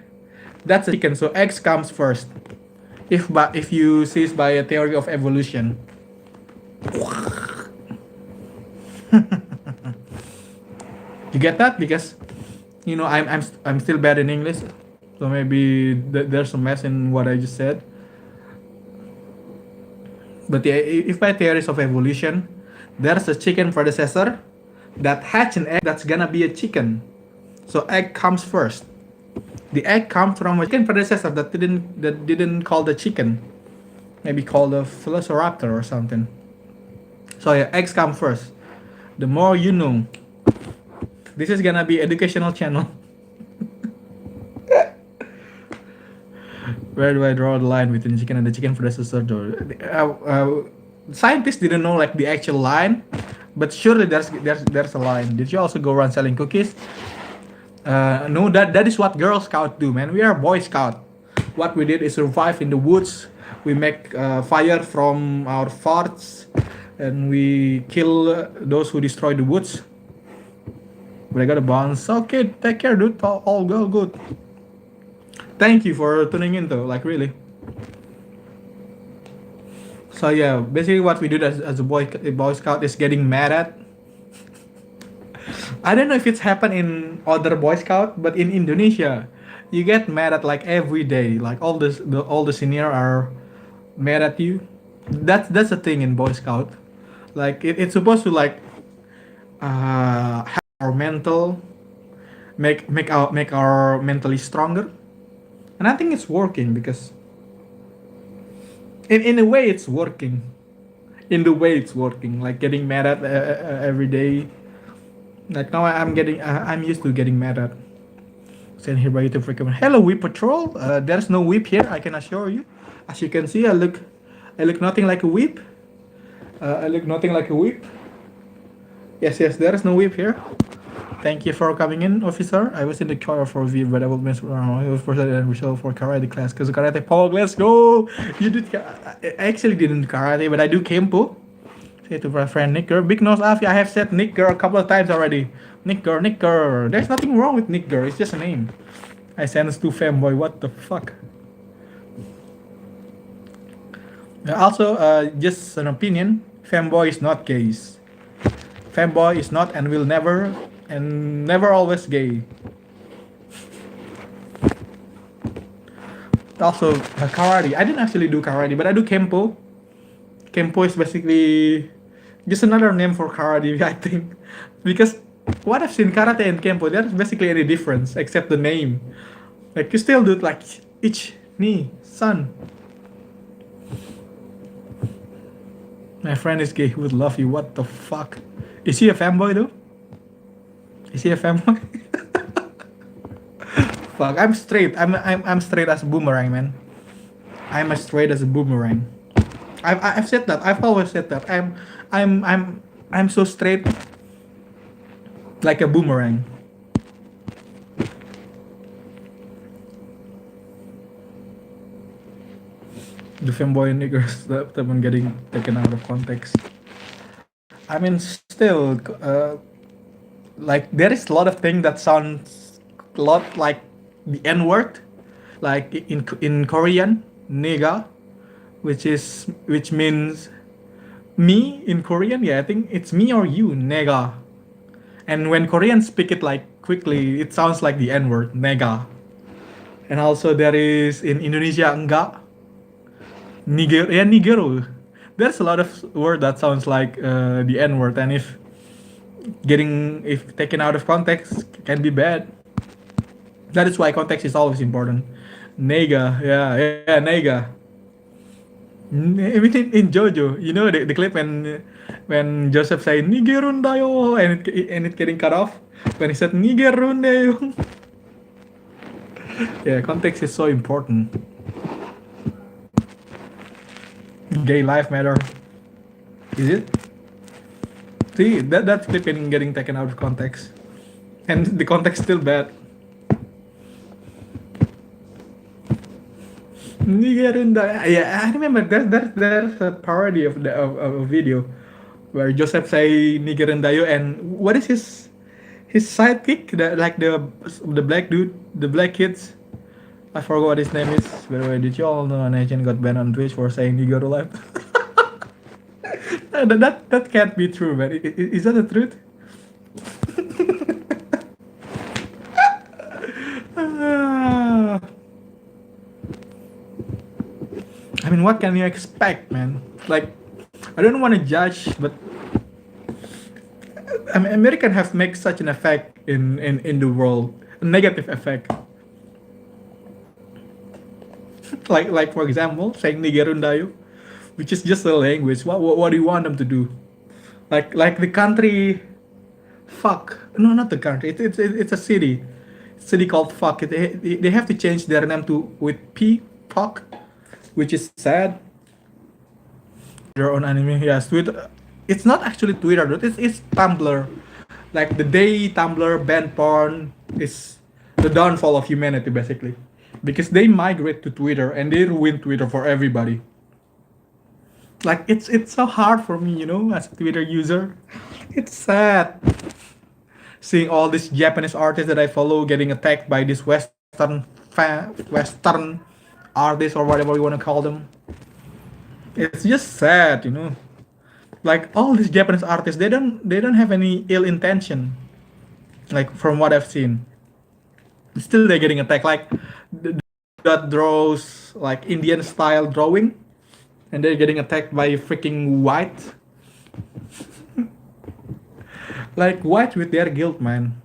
that's a chicken. So eggs comes first. If you see it by a theory of evolution. You get that? Because I'm still bad in English, so maybe there's a mess in what I just said. But if by theories of evolution, there's a chicken predecessor that hatch an egg that's gonna be a chicken. So egg comes first. The egg comes from a chicken predecessor that didn't call the chicken, maybe called a velociraptor or something. So yeah, eggs come first. The more you know. This is gonna be educational channel. Where do I draw the line between chicken and the chicken predecessor? Scientists didn't know like the actual line, but surely there's a line. Did you also go around selling cookies? No, that is what Girl Scout do, man. We are Boy Scout. What we did is survive in the woods. We make fire from our farts, and we kill those who destroy the woods. But I got a bounce. Okay, take care, dude. All go good. Thank you for tuning in, though. Like really. So yeah, basically what we do as a boy scout is getting mad at. I don't know if it's happened in other boy scout, but in Indonesia, you get mad at like every day. Like all the senior are mad at you. That's a thing in boy scout. Like it's supposed to like have our mental make our mentally stronger, and I think it's working because in a way it's working. In the way it's working, like getting mad at every day. Like now I'm used to getting mad at. Send here by YouTube frequent. Hello, Whip Patrol. There's no whip here, I can assure you. As you can see, I look nothing like a whip. I look nothing like a whip. Yes, there is no whip here. Thank you for coming in, officer. I was in the car for a view, but I will miss. I was presented and result for karate class because karate pog. Let's go. You did. I actually didn't karate, but I do kempo. Say to my friend Nicker, Big Nose Afi. I have said Nicker a couple of times already. Nicker. There's nothing wrong with Nicker. It's just a name. I sense to fanboy. What the fuck? Also, just an opinion. Fanboy is not gays. Fanboy is not and will never always gay. Also, karate. I didn't actually do karate, but I do kempo. Kempo is basically just another name for karate, I think. Because what I've seen karate and kempo, there's basically any difference except the name. Like you still do it like ich, ni, san. My friend is gay. He would love you. What the fuck? Is he a fanboy though? Is he a fanboy? Fuck. I'm straight. I'm straight as a boomerang, man. I'm as straight as a boomerang. I've said that. I've always said that. I'm so straight, like a boomerang. The fanboy niggers that I'm getting taken out of context. I mean, still, like there is a lot of things that sounds a lot like the N word, like in Korean, nigga, which means me in Korean. Yeah, I think it's me or you, nega. And when Koreans speak it like quickly, it sounds like the N word, nega. And also there is in Indonesia enggak, nigero. There's a lot of word that sounds like the N word, and if taken out of context can be bad. That is why context is always important. Nega, yeah, nega. Even in JoJo, you know the clip when Joseph say Nigerun dayo and it getting cut off when he said Nigerun dayo. Yeah, context is so important. Gay life matter. Is it? See that clip getting taken out of context, and the context still bad. Yeah, I remember there's a parody of a video where Joseph say Nigerendayo, and what is his sidekick, the black dude, the black kids. I forgot what his name is. By the way, did you all know Nation got banned on Twitch for saying Niger life? that can't be true, man. Is that the truth? I mean, what can you expect, man? Like, I don't want to judge, but I mean, American have made such an effect in the world, a negative effect. like for example, saying Nigerundayo, which is just a language. What do you want them to do? Like the country Fuck. No, not the country. It's a city. City called Fuck. They have to change their name to with P Fuck, which is sad. Their own anime. Yes, Twitter. It's not actually Twitter, dude. It's Tumblr. Like the day Tumblr banned porn is the downfall of humanity, basically, because they migrate to Twitter and they ruin Twitter for everybody. Like it's so hard for me, as a Twitter user. It's sad seeing all these Japanese artists that I follow getting attacked by this Western artists or whatever you want to call them. It's just sad. Like all these Japanese artists, they don't have any ill intention. Like from what I've seen, still they're getting attacked. Like that draws like Indian style drawing, and they're getting attacked by freaking white. Like white with their guilt, man.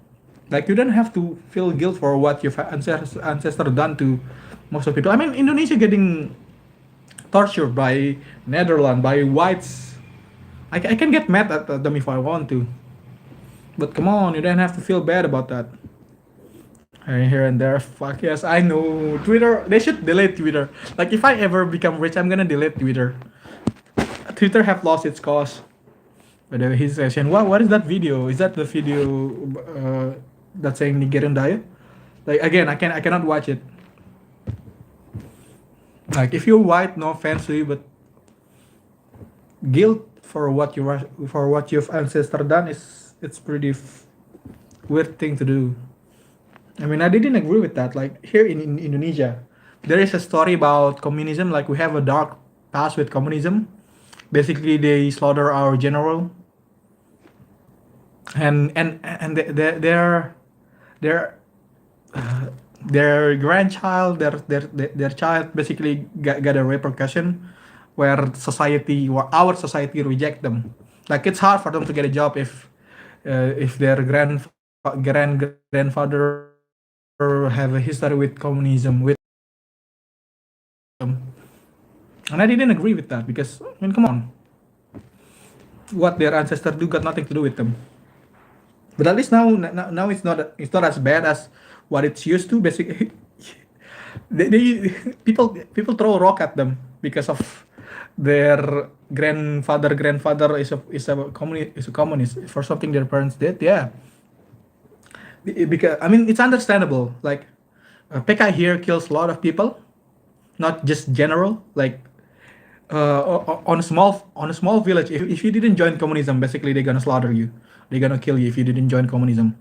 Like you don't have to feel guilt for what your ancestor done to most of people. I mean, Indonesia getting tortured by Netherlands by whites. I can get mad at them if I want to, but come on, you don't have to feel bad about that. Here and there, fuck yes, I know. Twitter, they should delete Twitter. Like if I ever become rich, I'm gonna delete Twitter. Twitter have lost its cause. By the way, his session. What is that video? Is that the video that's saying Nigerian diet? Like again, I cannot watch it. Like if you're white, no offense to you, but guilt for what your ancestor done is it's pretty weird thing to do. I mean, I didn't agree with that. Like here in Indonesia, there is a story about communism. Like we have a dark past with communism. Basically, they slaughter our general, and their their grandchild, their child basically got a repercussion where our society reject them. Like it's hard for them to get a job if their grandfather have a history with communism with them. And I didn't agree with that because I mean, come on, what their ancestors do got nothing to do with them. But at least now it's not as bad as what it's used to. Basically, they people throw a rock at them because of their grandfather is a communist for something their parents did. Yeah, because I mean it's understandable. Like PKI here kills a lot of people, not just general. Like on a small village, if you didn't join communism, basically they're gonna slaughter you. They're gonna kill you if you didn't join communism.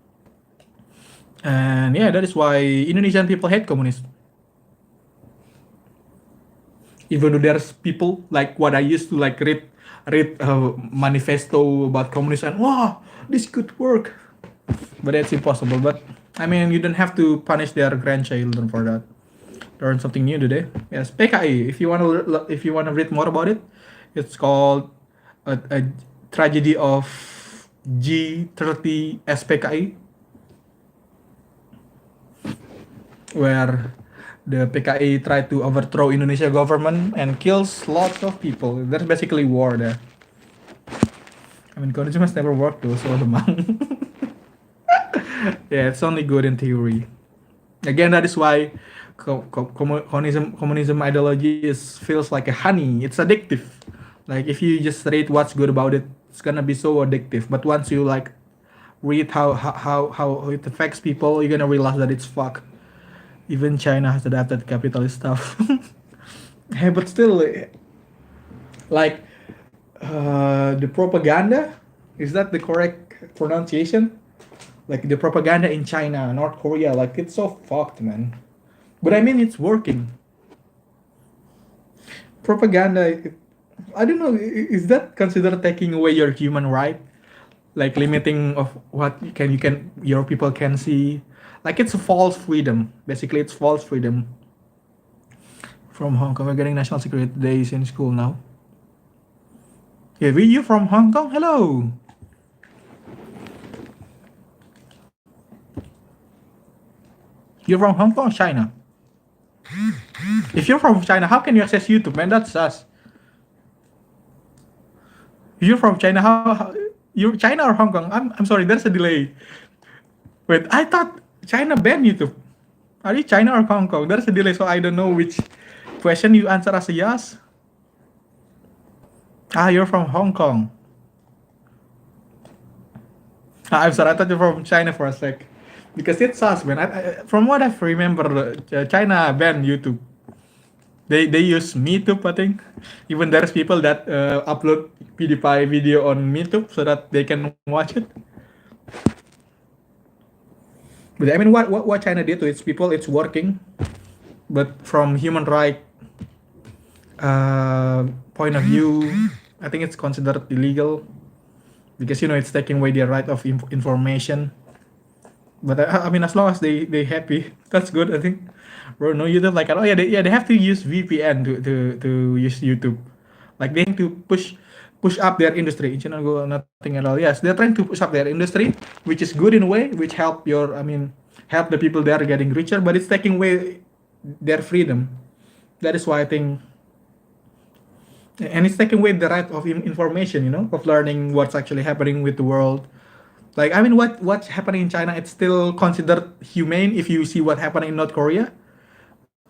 And yeah, that is why Indonesian people hate communists. Even though there's people like what I used to like read a manifesto about communism and wow, this could work, but it's impossible. But I mean, you don't have to punish their grandchildren for that. Learn something new today. Yes, PKI. If you wanna read more about it, it's called a tragedy of G30 SPKI, where the PKI tried to overthrow Indonesia government and kills lots of people. There's basically war there. I mean, communism has never worked though, so lemang. Yeah, it's only good in theory. Again, that is why communism ideology feels like a honey. It's addictive. Like if you just read what's good about it, it's gonna be so addictive. But once you like read how it affects people, you're gonna realize that it's fuck. Even China has adapted capitalist stuff. Hey, but still, like the propaganda, is that the correct pronunciation? Like the propaganda in China, North Korea, like it's so fucked, man. But I mean, it's working. Propaganda, I don't know, is that considered taking away your human right? Like limiting of what you can your people can see? Like it's a false freedom. Basically, it's false freedom. From Hong Kong, we're getting national security days in school now. Yeah, we you from Hong Kong? Hello. You're from Hong Kong, China. If you're from China, how can you access YouTube, man? That's us. If you're from China, how You China or Hong Kong? I'm sorry. There's a delay. Wait, I thought China banned YouTube. Are you China or Hong Kong? There's a delay, so I don't know which question you answer as a yes. Ah, you're from Hong Kong. Ah, I'm sorry, I thought you're from China for a sec. Because it's us, man. From what I remember, China banned YouTube. They use MeTube, I think. Even there's people that upload PewDiePie video on MeTube so that they can watch it. But I mean, what China did to its people, it's working. But from human right point of view, I think it's considered illegal because it's taking away their right of information. But I mean, as long as they happy, that's good. I think. Bro, no YouTube like oh yeah they have to use VPN to use YouTube, like they need to push up their industry. China go nothing at all. Yes, they're trying to push up their industry, which is good in a way, which help your help the people there getting richer, but it's taking away their freedom. That is why I think, and it's taking away the right of information, of learning what's actually happening with the world. Like I mean, what's happening in China, it's still considered humane if you see what happened in North Korea.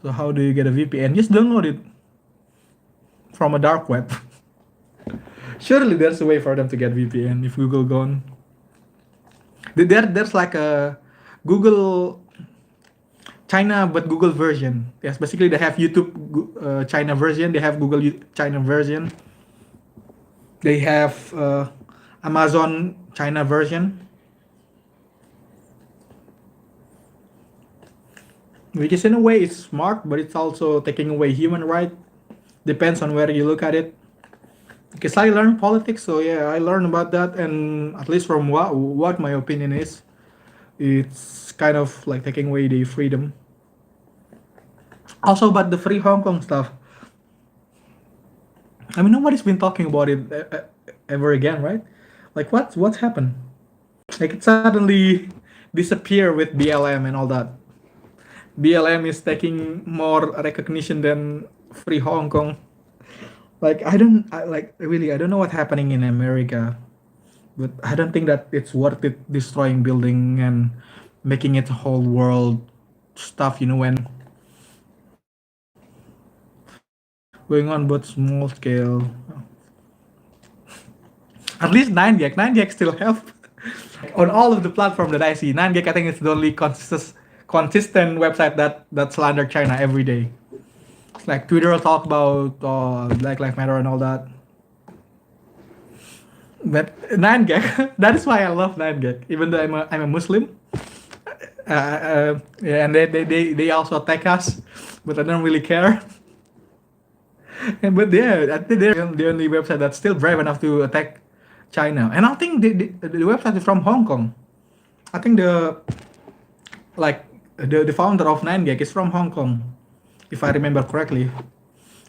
So how do you get a VPN? Just download it from a dark web. Surely there's a way for them to get VPN if Google gone. There's like a Google China but Google version. Yes, basically they have YouTube China version. They have Google China version. They have Amazon China version. Which is in a way it's smart, but it's also taking away human right. Depends on where you look at it. Because I learned politics, so yeah, I learned about that, and at least from what my opinion is, it's kind of like taking away the freedom. Also, about the free Hong Kong stuff. I mean, nobody's been talking about it ever again, right? Like, what's happened? Like, it suddenly disappear with BLM and all that. BLM is taking more recognition than free Hong Kong. Like I don't know what's happening in America, but I don't think that it's worth it destroying building and making it whole world stuff. When going on but small scale. At least 9gag still help. On all of the platform that I see, 9gag I think it's the only consistent website that slander China every day. It's like Twitter will talk about Black Lives Matter and all that. But 9gag, that is why I love 9gag. Even though I'm a Muslim, yeah, and they also attack us, but I don't really care. But yeah, I think they're the only website that's still brave enough to attack China. And I think the website is from Hong Kong. I think the founder of 9gag is from Hong Kong, if I remember correctly.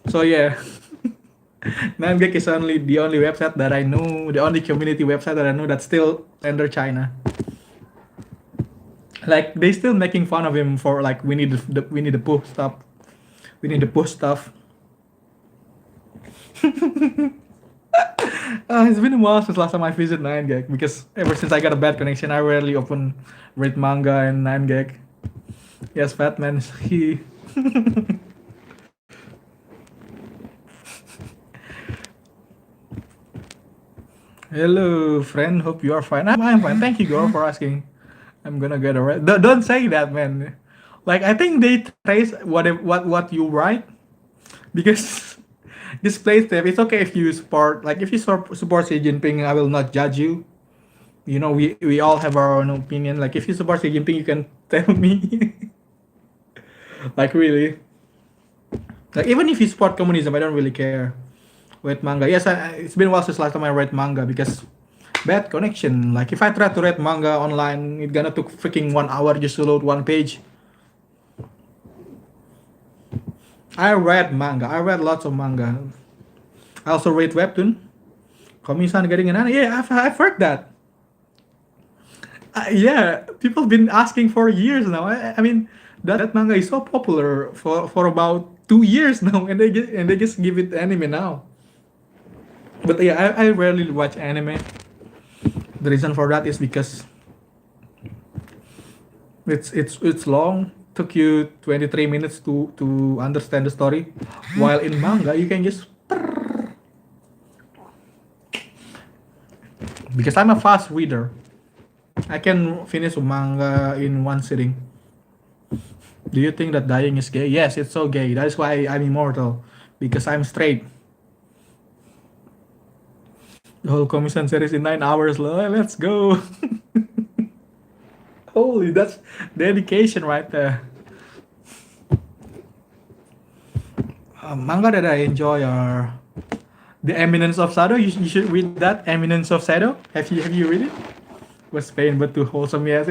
So yeah, 9gag is the only website that I know, the only community website that I know that's still under China. Like they still making fun of him for like we need to post stuff, we need to post stuff. It's been a while since last time I visited 9gag because ever since I got a bad connection, I rarely read manga and 9gag. Yes, Batman. He. Hello, friend. Hope you are fine. I'm fine. Thank you, girl, for asking. I'm gonna get a red. Don't say that, man. Like I think they trace what you write because this place there. It's okay if you support support Xi Jinping. I will not judge you. We all have our own opinion. Like if you support Xi Jinping, you can tell me. Like really. Like even if you support communism, I don't really care. Read manga. Yes, it's been a while since last time I read manga because bad connection. Like if I try to read manga online, it's gonna took freaking 1 hour just to load one page. I read manga. I read lots of manga. I also read webtoon. Komi-san getting an anime. Yeah, I've heard that. Yeah, people have been asking for years now. I mean, that manga is so popular for about 2 years now, and they just give it anime now. But yeah, I rarely watch anime. The reason for that is because it's long. Took you 23 minutes to understand the story, while in manga you can just, because I'm a fast reader. I can finish a manga in one sitting. Do you think that dying is gay? Yes, it's so gay. That is why I'm immortal, because I'm straight. The whole commission series in 9 hours. Let's go. Holy, that's dedication right there. Manga that I enjoy are The Eminence of Shadow. You should read that. Eminence of Shadow. Have you read it? Was pain but too wholesome, yes.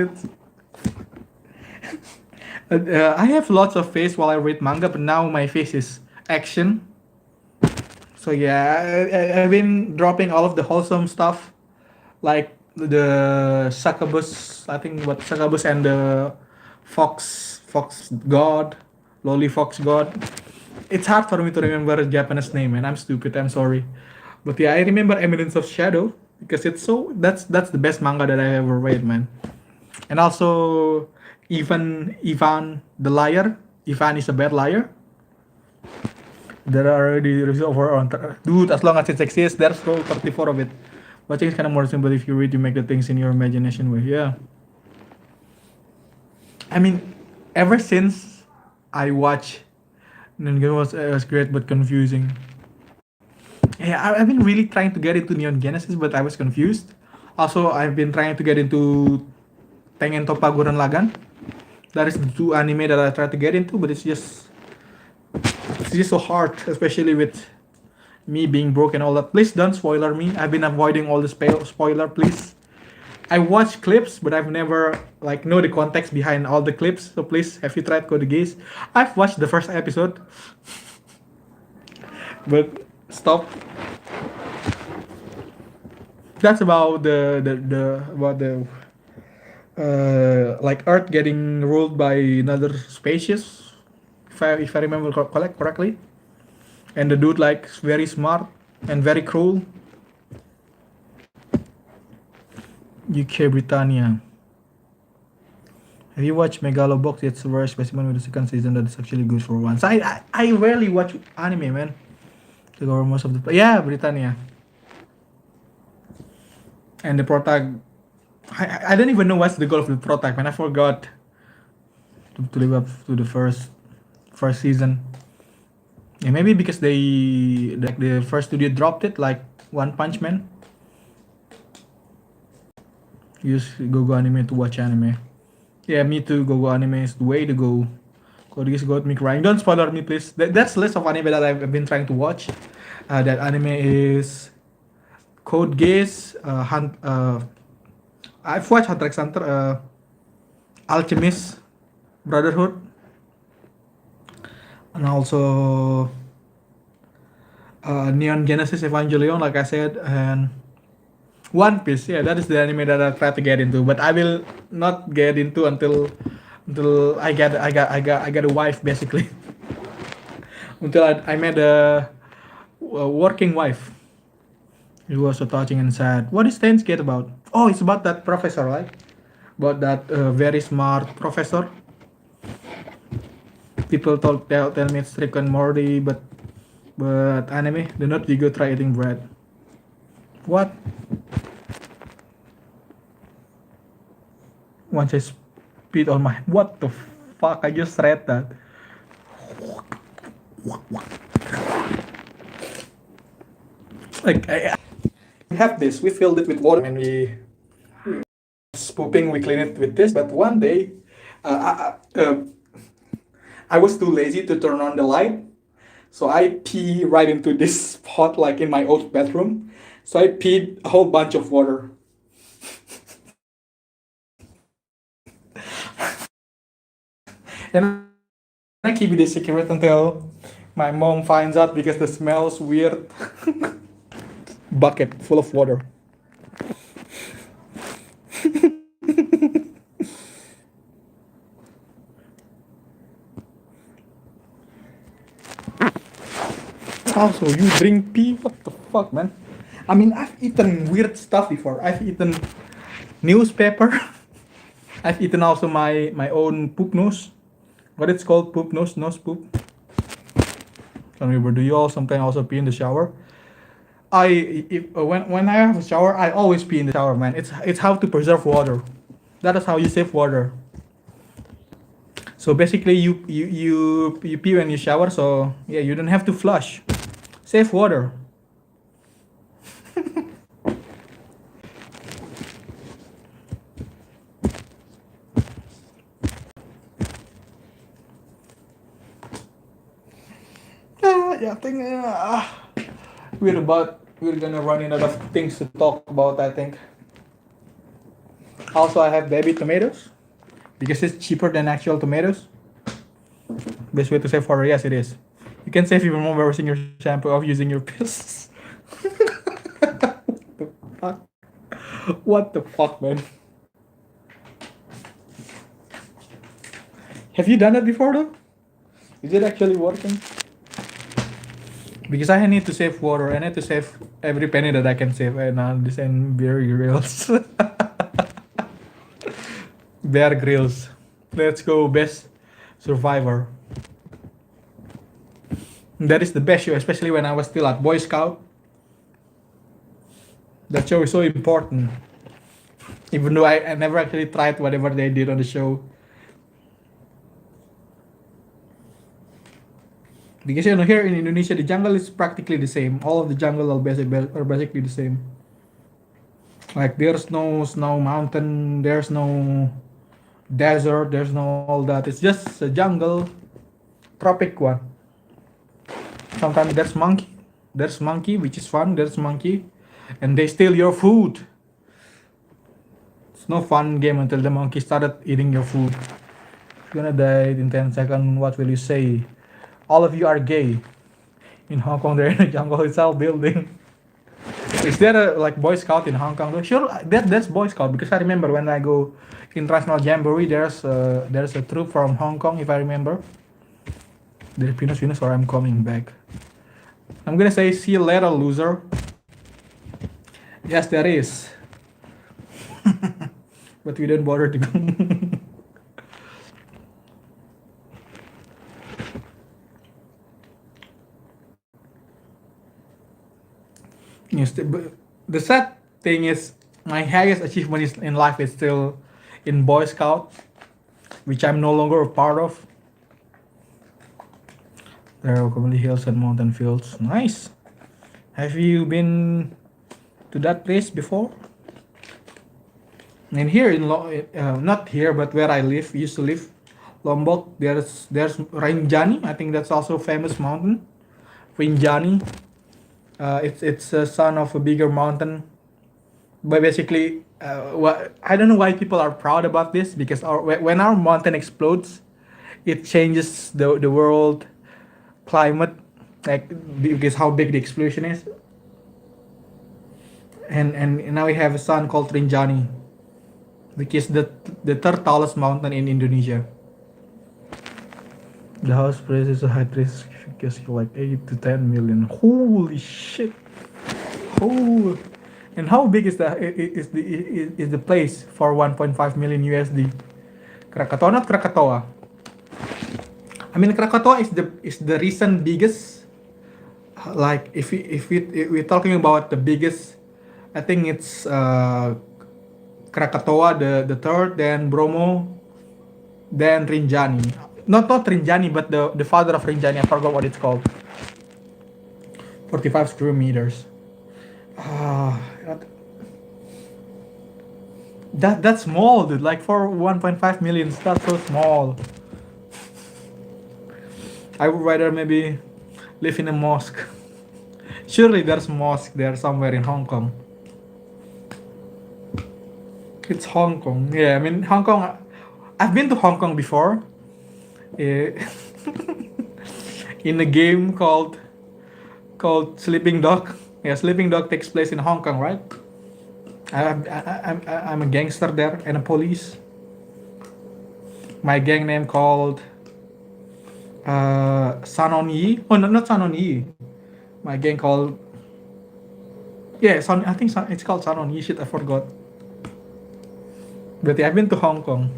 I have lots of face while I read manga, but now my face is action. So yeah, I've been dropping all of the wholesome stuff, like the succubus. I think what succubus and the fox god, lolly fox god. It's hard for me to remember a Japanese name, and I'm stupid. I'm sorry, but yeah, I remember Eminence of Shadow because it's so that's the best manga that I ever read, man. And also, Ivan the liar. Ivan is a bad liar. There are already reviews over on dude. As long as it exists, there's still 34 of it. Watching is kind of more simple if you read. You make the things in your imagination way. Yeah. I mean, ever since I watch, Neon was great but confusing. Yeah, I've been really trying to get into Neon Genesis, but I was confused. Also, I've been trying to get into Tengen Toppa Gurren Lagann. That is the two anime that I try to get into, but it's just so hard, especially with me being broke and all that. Please don't spoiler me. I've been avoiding all the spoiler, please. I watch clips, but I've never like know the context behind all the clips. So please, have you tried Code Geass? I've watched the first episode, but stop. That's about the about the like Earth getting ruled by another species, if I remember correctly, and the dude like very smart and very cruel. UK Britannia. Have you watched Megalobox? It's a rare specimen with the second season that is actually good for once. I rarely watch anime, man. To cover most of the yeah, Britannia. And the protag, I don't even know what's the goal of the protag, man. I forgot to live up to the first season. Yeah, maybe because they like the first studio dropped it, like One Punch Man. Use Go Anime to watch anime. Yeah, me too. Go Anime is the way to go. Code Geass got me crying. Don't spoiler me, please. That's the list of anime that I've been trying to watch. That anime is Code Geass. I've watched Hunter x Hunter, Alchemist, Brotherhood, and also Neon Genesis Evangelion, like I said, and One Piece. Yeah, that is the anime that I try to get into, but I will not get into until I get a wife, basically. Until I met a working wife. It was so touching and sad. What is Steins Gate about? Oh, it's about that professor, right? About that very smart professor. People tell me it's Rick and Morty, but anime. Do not you go try eating bread. What? Once I spit on my what the fuck? I just read that. Like we have this. We filled it with water and we pooping. We clean it with this. But one day, I was too lazy to turn on the light, so I pee right into this pot, like in my old bedroom. So I peed a whole bunch of water. And I keep it a secret until my mom finds out because the smell's weird. Bucket full of water. Also, you drink pee? What the fuck, man? I mean, I've eaten weird stuff before. I've eaten Newspaper. I've eaten also my own poop nose. What it's called, poop nose poop. Tell me, bro, do you all sometimes also pee in the shower? When I have a shower, I always pee in the shower, man. It's how to preserve water. That is how you save water. So basically, you pee when you shower. So yeah, you don't have to flush. Save water. Yeah, I think we're gonna run out of things to talk about. I think. Also, I have baby tomatoes because it's cheaper than actual tomatoes. Best way to save water, yes, it is. You can save even more by using your shampoo of using your piss. Fuck. What the fuck, man? Have you done it before though? Is it actually working? Because I need to save water. I need to save every penny that I can save, and this and Bear Grylls. Bear Grylls. Let's go, best survivor. That is the best show, especially when I was still at Boy Scout. That show is so important. Even though I never actually tried whatever they did on the show. Because you know, here in Indonesia, the jungle is practically the same. All of the jungle are basically the same. Like there's no snow mountain, there's no desert, there's no all that. It's just a jungle, tropic one. Sometimes there's monkey, which is fun. There's monkey, and they steal your food. It's no fun game until the monkey started eating your food. You're gonna die in 10 seconds. What will you say? All of you are gay. In Hong Kong, they're in a jungle itself building. Is there a like Boy Scout in Hong Kong? Sure, that's Boy Scout because I remember when I go international jamboree, there's a troop from Hong Kong, if I remember. The Venus, or I'm coming back. I'm gonna say see you later, loser. Yes, there is. But we don't bother to go. Yes, the sad thing is my highest achievement in life is still in Boy Scout, which I'm no longer a part of. There are commonly hills and mountain fields. Nice. Have you been to that place before? And here in not here, but where I used to live, Lombok. There's Rinjani. I think that's also a famous mountain. Rinjani. It's a son of a bigger mountain. But basically, I don't know why people are proud about this because when our mountain explodes, it changes the world climate, like because how big the explosion is. And now we have a son called Rinjani, which is the third tallest mountain in Indonesia. The house price is a high risk because like 8 to 10 million. Holy shit! Oh, and how big is the place for 1.5 million USD? Krakatoa, not Krakatoa. I mean, Krakatoa is the recent biggest. Like if we're talking about the biggest, I think it's Krakatoa the third, then Bromo, then Rinjani. Not Rinjani, but the father of Rinjani. I forgot what it's called. 45 square meters. That's small, dude. Like for 1.5 million, that's so small. I would rather maybe live in a mosque. Surely there's a mosque there somewhere in Hong Kong. It's Hong Kong. Yeah, I mean Hong Kong. I've been to Hong Kong before. In a game called Sleeping Dog. Yeah, Sleeping Dog takes place in Hong Kong, right? I'm a gangster there and a police. My gang name called Sanon Yi. Oh, no, not Sanon Yi. My gang called I think it's called Sanon Yi. Shit, I forgot. But I've been to Hong Kong.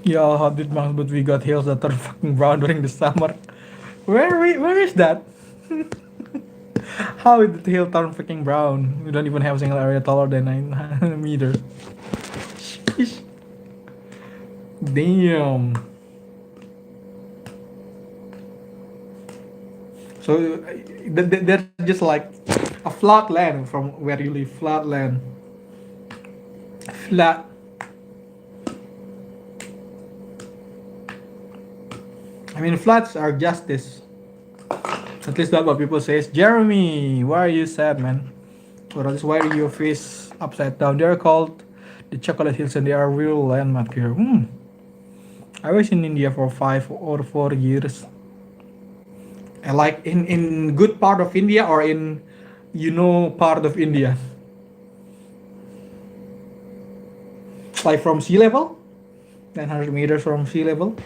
Yeah, how did Mount, but we got hills that are fucking brown during the summer. Where is that? How did the hill turn fucking brown? We don't even have a single area taller than 9 meters. Sheesh. Damn. So there's just like a flat land from where you live. Flat land. Flat. I mean, flats are justice. At least that's what people say. Jeremy, why are you sad, man? Or at least why are your face upside down? They're called the Chocolate Hills and they are real landmark here. I was in India for 5 or 4 years. And like in good part of India or in part of India. Like from sea level, 900 meters from sea level.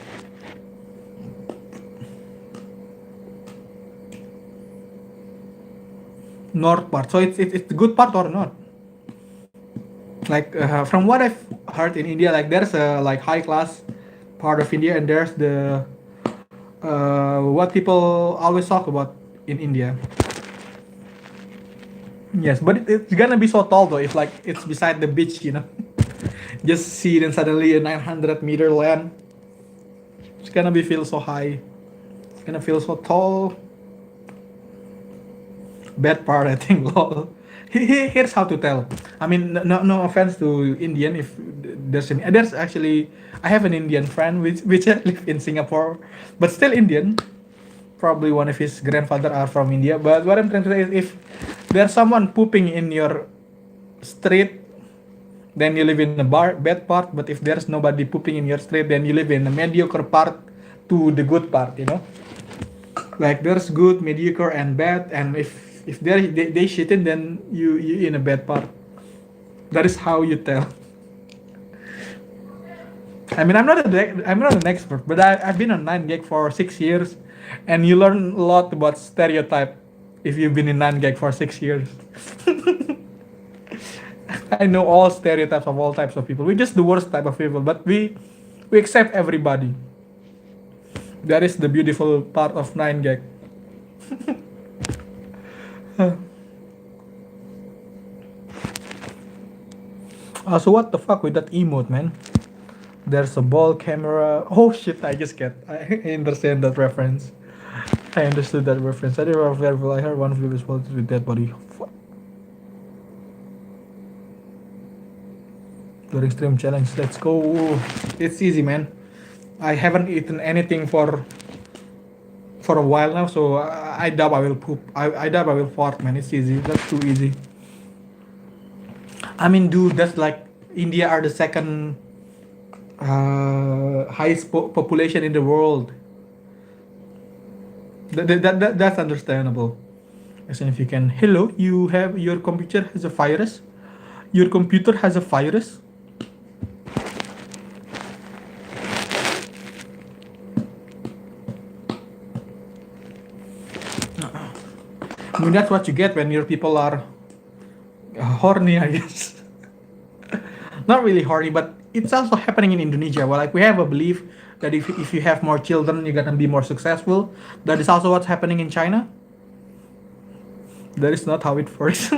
North part. So it's the good part or not? Like from what I've heard in India, like there's a like high class part of India and there's the what people always talk about in India. Yes, but it's gonna be so tall though if like it's beside the beach, Just see it and suddenly a 900-meter land. It's gonna be feel so high. It's gonna feel so tall. Bad part, I think. Lol. Here's how to tell. I mean, no offense to Indian. If there's actually, I have an Indian friend which live in Singapore, but still Indian. Probably one of his grandfather are from India. But what I'm trying to say is, if there's someone pooping in your street, then you live in a bad part. But if there's nobody pooping in your street, then you live in a mediocre part to the good part. Like there's good, mediocre, and bad. And if they shitting, then you in a bad part. That is how you tell. I mean, I'm not an expert, but I've been on 9gag for 6 years, and you learn a lot about stereotype if you've been in 9gag for 6 years. I know all stereotypes of all types of people. We're just the worst type of people, but we accept everybody. That is the beautiful part of 9gag. So what the fuck with that emote, man? There's a ball camera. Oh shit! I understand that reference. I understood that reference. I did very well. I heard one of you was with dead body. During stream challenge, let's go. It's easy, man. I haven't eaten anything for a while now, so I doubt I will poop. I doubt I will fart, man. It's easy. That's too easy. I mean, dude, that's like India are the second highest population in the world. That's understandable. As in, if you can, hello, you have your computer has a virus. Your computer has a virus. I mean, that's what you get when your people are horny, I guess. Not really horny, but it's also happening in Indonesia. Well, like we have a belief that if you have more children, you're gonna be more successful. That is also what's happening in China. That is not how it works.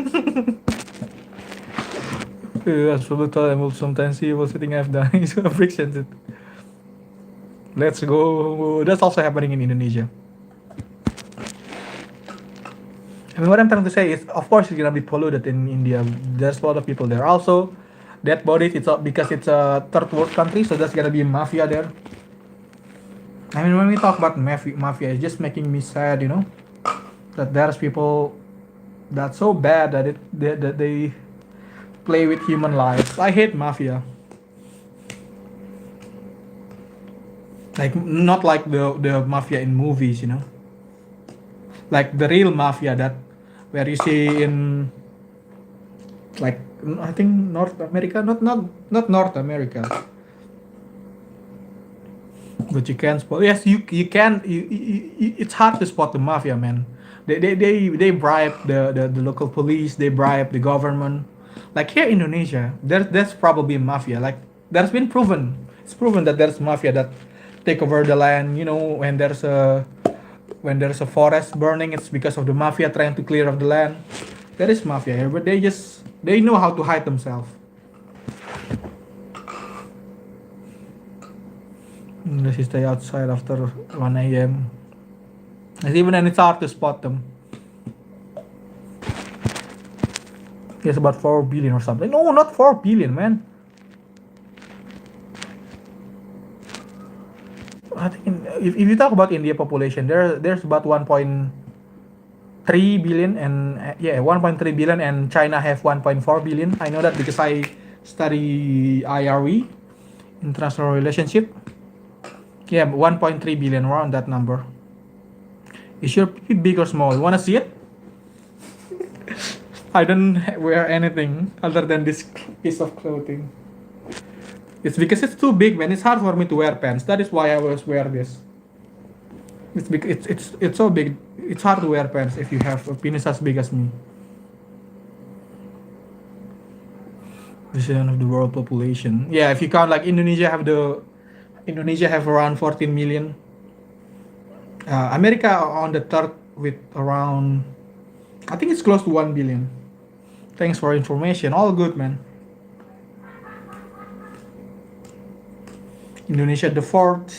As for the time, I will sometimes see people sitting half down. So friction it. Let's go. That's also happening in Indonesia. I mean, what I'm trying to say is, of course, it's gonna be polluted in India. There's a lot of people there. Also, dead bodies. Because it's a third world country, so there's gonna be mafia there. I mean, when we talk about mafia, it's just making me sad, that there's people that's so bad that they play with human lives. I hate mafia. Like not like the mafia in movies. Like the real mafia that where you see in like I think North America, not North America. But you can spot. Yes, you can. It's hard to spot the mafia, man. They bribe the local police. They bribe the government. Like here in Indonesia, there's probably a mafia. Like there's been proven. It's proven that there's mafia that take over the land. You know, when there's a forest burning, it's because of the mafia trying to clear off the land. There is mafia here, but they know how to hide themselves. Unless you stay outside after 1 a.m. And even then, it's hard to spot them. It's about 4 billion or something. No, not 4 billion, man. I think if you talk about India population, there's about 1.3 billion and 1.3 billion, and China have 1.4 billion. I know that because I study IRE, international relationship. Yeah, 1.3 billion, around that number. Is your pee big or small? You wanna see it? I don't wear anything other than this piece of clothing. It's because it's too big, man. It's hard for me to wear pants. That is why I always wear this. It's so big. It's hard to wear pants if you have a penis as big as me. Percent of the world population. Yeah, if you count like Indonesia have around 14 million. America on the third with around, I think it's close to 1 billion. Thanks for information. All good, man. Indonesia the fourth.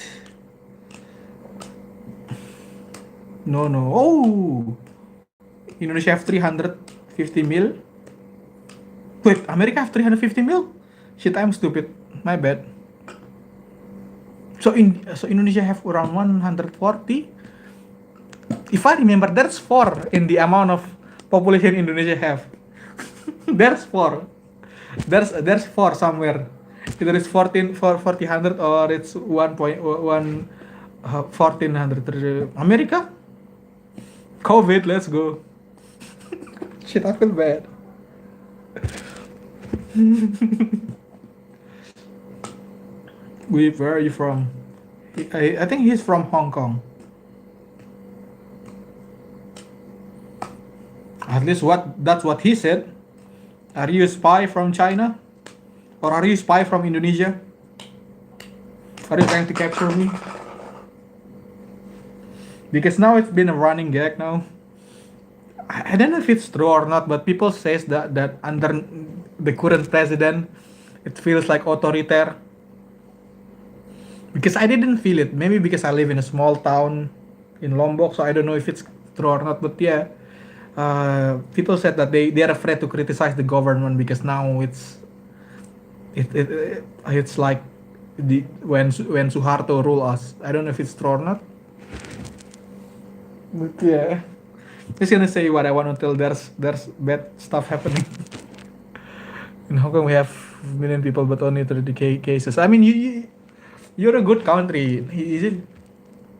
No. Oh, Indonesia have 350 mil. Wait, America have 350 mil? Shit, I'm stupid. My bad. So Indonesia have around 140. If I remember, there's 4 in the amount of population Indonesia have. There's 4. There's 4 somewhere. Either it's 1400 or it's 1.1 1400. America? COVID, let's go. Shit, I feel bad. Where are you from? I think he's from Hong Kong. At least that's what he said. Are you a spy from China? Or are you a spy from Indonesia? Are you trying to capture me? Because now it's been a running gag now. I don't know if it's true or not, but people says that under the current president, it feels like authoritarian. Because I didn't feel it. Maybe because I live in a small town in Lombok, so I don't know if it's true or not. But yeah, people said that they're afraid to criticize the government because now it's like when Suharto rule us. I don't know if it's true or not. But yeah, just gonna say what I want until there's bad stuff happening. In Hong Kong, we have million people, but only 30 cases. I mean, you're a good country. Is it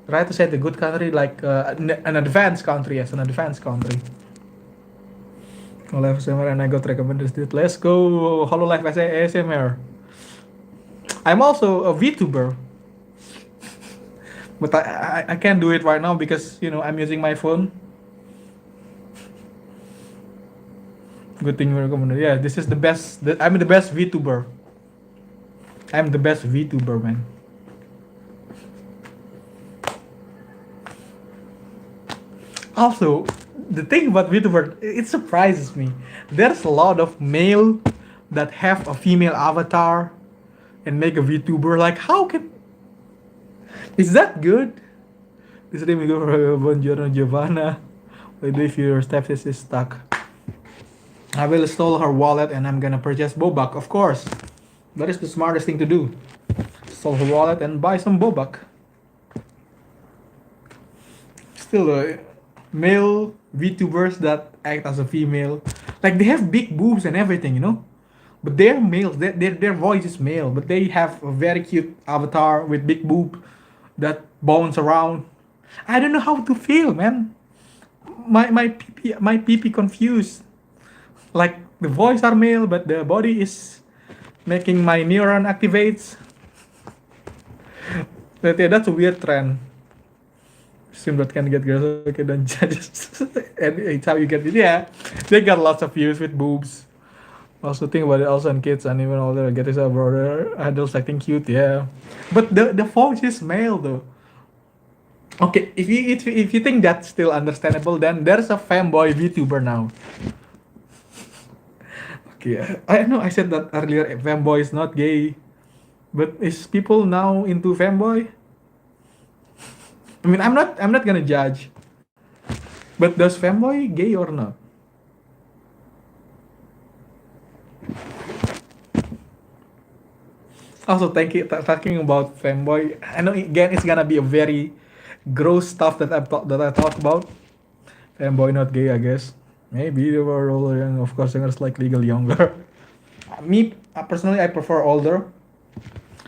right to say the good country, like an advanced country? Yes, an advanced country. Hololive ASMR and I got recommended it. Let's go Hololive ASMR. I'm also a VTuber. But I can't do it right now because I'm using my phone. Good thing you recommended. Yeah, this is the best. I'm the best VTuber. I'm the best VTuber, man. Also, the thing about VTuber, it surprises me. There's a lot of male that have a female avatar and make a VTuber. Like, how can... Is that good? This name go for Buongiorno Giovanna. Wait, if your stepsis is stuck. I will steal her wallet and I'm gonna purchase Bobak, of course. That is the smartest thing to do. Steal her wallet and buy some Bobak. Still, male VTubers that act as a female, like they have big boobs and everything, but they're males. Their voice is male, but they have a very cute avatar with big boob that bounce around. I don't know how to feel, man. My pee confused. Like the voice are male, but the body is making my neuron activates. But yeah, that's a weird trend. Stream that can get girls, okay, then judges. And it's how you get it. Yeah, they got lots of views with boobs. Also think about it, also on kids and even older, get yourself brother, adults acting cute, yeah. But the voice is male though. Okay, if you think that's still understandable, then there's a fanboy VTuber now. Okay, I know I said that earlier. Fanboy is not gay, but is people now into fanboy? I mean, I'm not gonna judge, but does fanboy gay or not? Also, thank you. Talking about fanboy, I know again it's gonna be a very gross stuff that I talk about. Fanboy not gay, I guess. Maybe they were older, and of course, they're like legal younger. Me personally, I prefer older.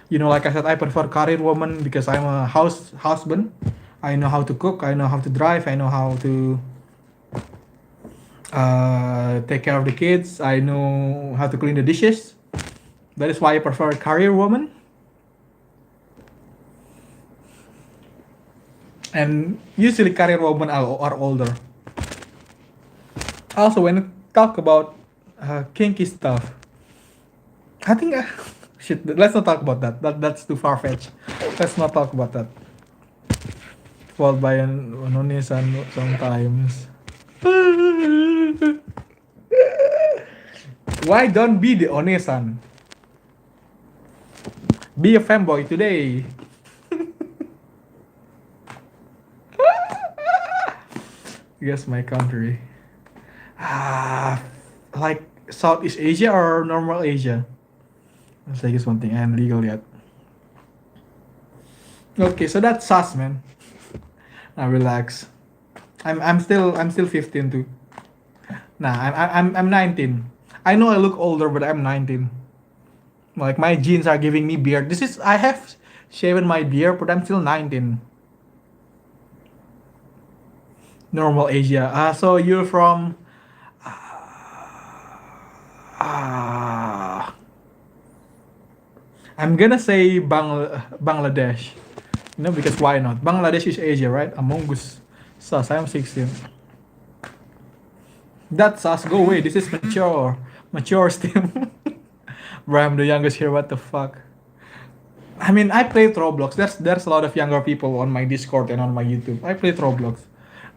You know, like I said, I prefer career woman because I'm a husband. I know how to cook. I know how to drive. I know how to take care of the kids. I know how to clean the dishes. That is why I prefer career woman. And usually career women are older. Also, when we talk about kinky stuff, I think shit. Let's not talk about that. That's too far fetched. Let's not talk about that. Followed by an Onisan sometimes. Why don't be the Onisan? Be a fanboy today. Guess my country. Ah, like Southeast Asia or normal Asia? Let's say this one thing. I'm legal yet. Okay, so that's sus, man. Now relax. I'm still 15 too. Nah, I'm 19. I know I look older, but I'm 19. Like my genes are giving me beard. This is I have shaven my beard, but I'm still 19. Normal Asia. So you're from ah I'm gonna say Bangladesh. You know, because why not? Bangladesh is Asia, right? Among us. Sus, I'm 16. That's us. Go away. This is mature. Mature Steam. Bro, I'm the youngest here. What the fuck? I mean, I played Roblox. There's a lot of younger people on my Discord and on my YouTube. I played Roblox.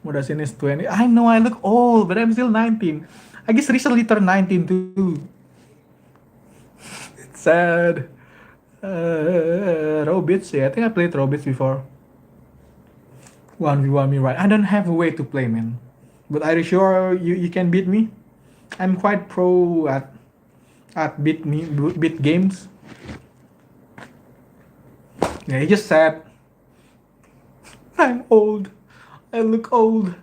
Mudasin is 20. I know I look old, but I'm still 19. I guess recently turned 19 too. It's sad. Robits, yeah. I think I played Robits before. 1v1 me, right? I don't have a way to play, man. But are you sure you can beat me? I'm quite pro at beat games. Yeah, he just said I'm old. I look old.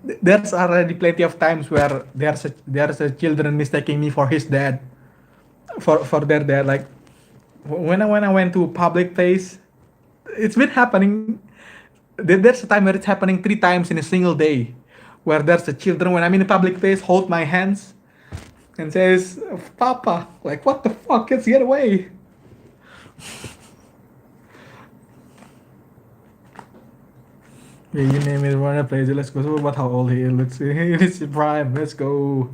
There's already plenty of times where there's a children mistaking me for his dad, for their dad. Like when I went to a public place, it's been happening. There's a time where it's happening 3 times in a single day, where there's a children when I'm in a public place hold my hands and says, "Papa," like what the fuck? Let's get away. Yeah, you name it, wanna play it. Let's go. So about how old he looks. It's prime. Let's go.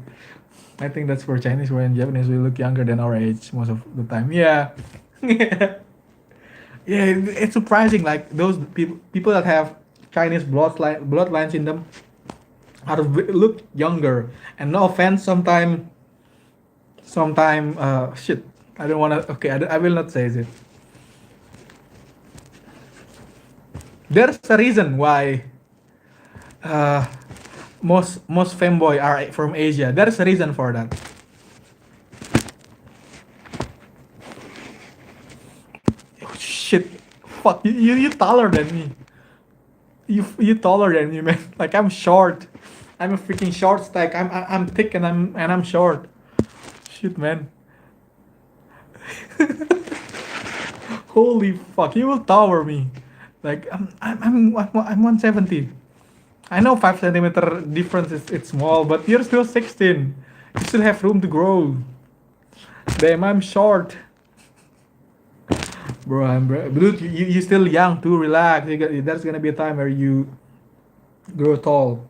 I think that's for Chinese. When Japanese, we look younger than our age most of the time. Yeah. Yeah, it's surprising. Like those people that have Chinese bloodlines in them look younger. And no offense, sometime shit. I don't wanna. Okay, I will not say it. There's a reason why uh, most femboy are from Asia. There's a reason for that. Oh, shit, fuck you taller than me. You taller than me, man. Like I'm short. I'm a freaking short stack. I'm thick and I'm short. Shit, man. Holy fuck, you will tower me. Like I'm 170. I know 5 centimeter difference is it's small, but you're still 16. You still have room to grow. Damn, I'm short. Dude, you still young too. Relax. There's gonna be a time where you grow tall.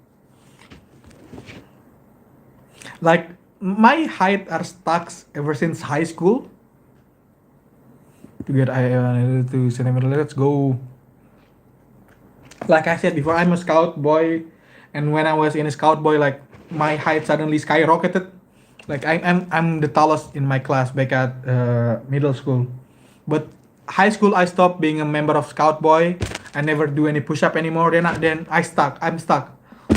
Like my height are stuck ever since high school. To get to centimeter. Let's go. Like I said before, I'm a scout boy, and when I was in a scout boy, like my height suddenly skyrocketed. Like I'm the tallest in my class back at middle school, but high school I stopped being a member of scout boy. I never do any push up anymore. Then I stuck. I'm stuck.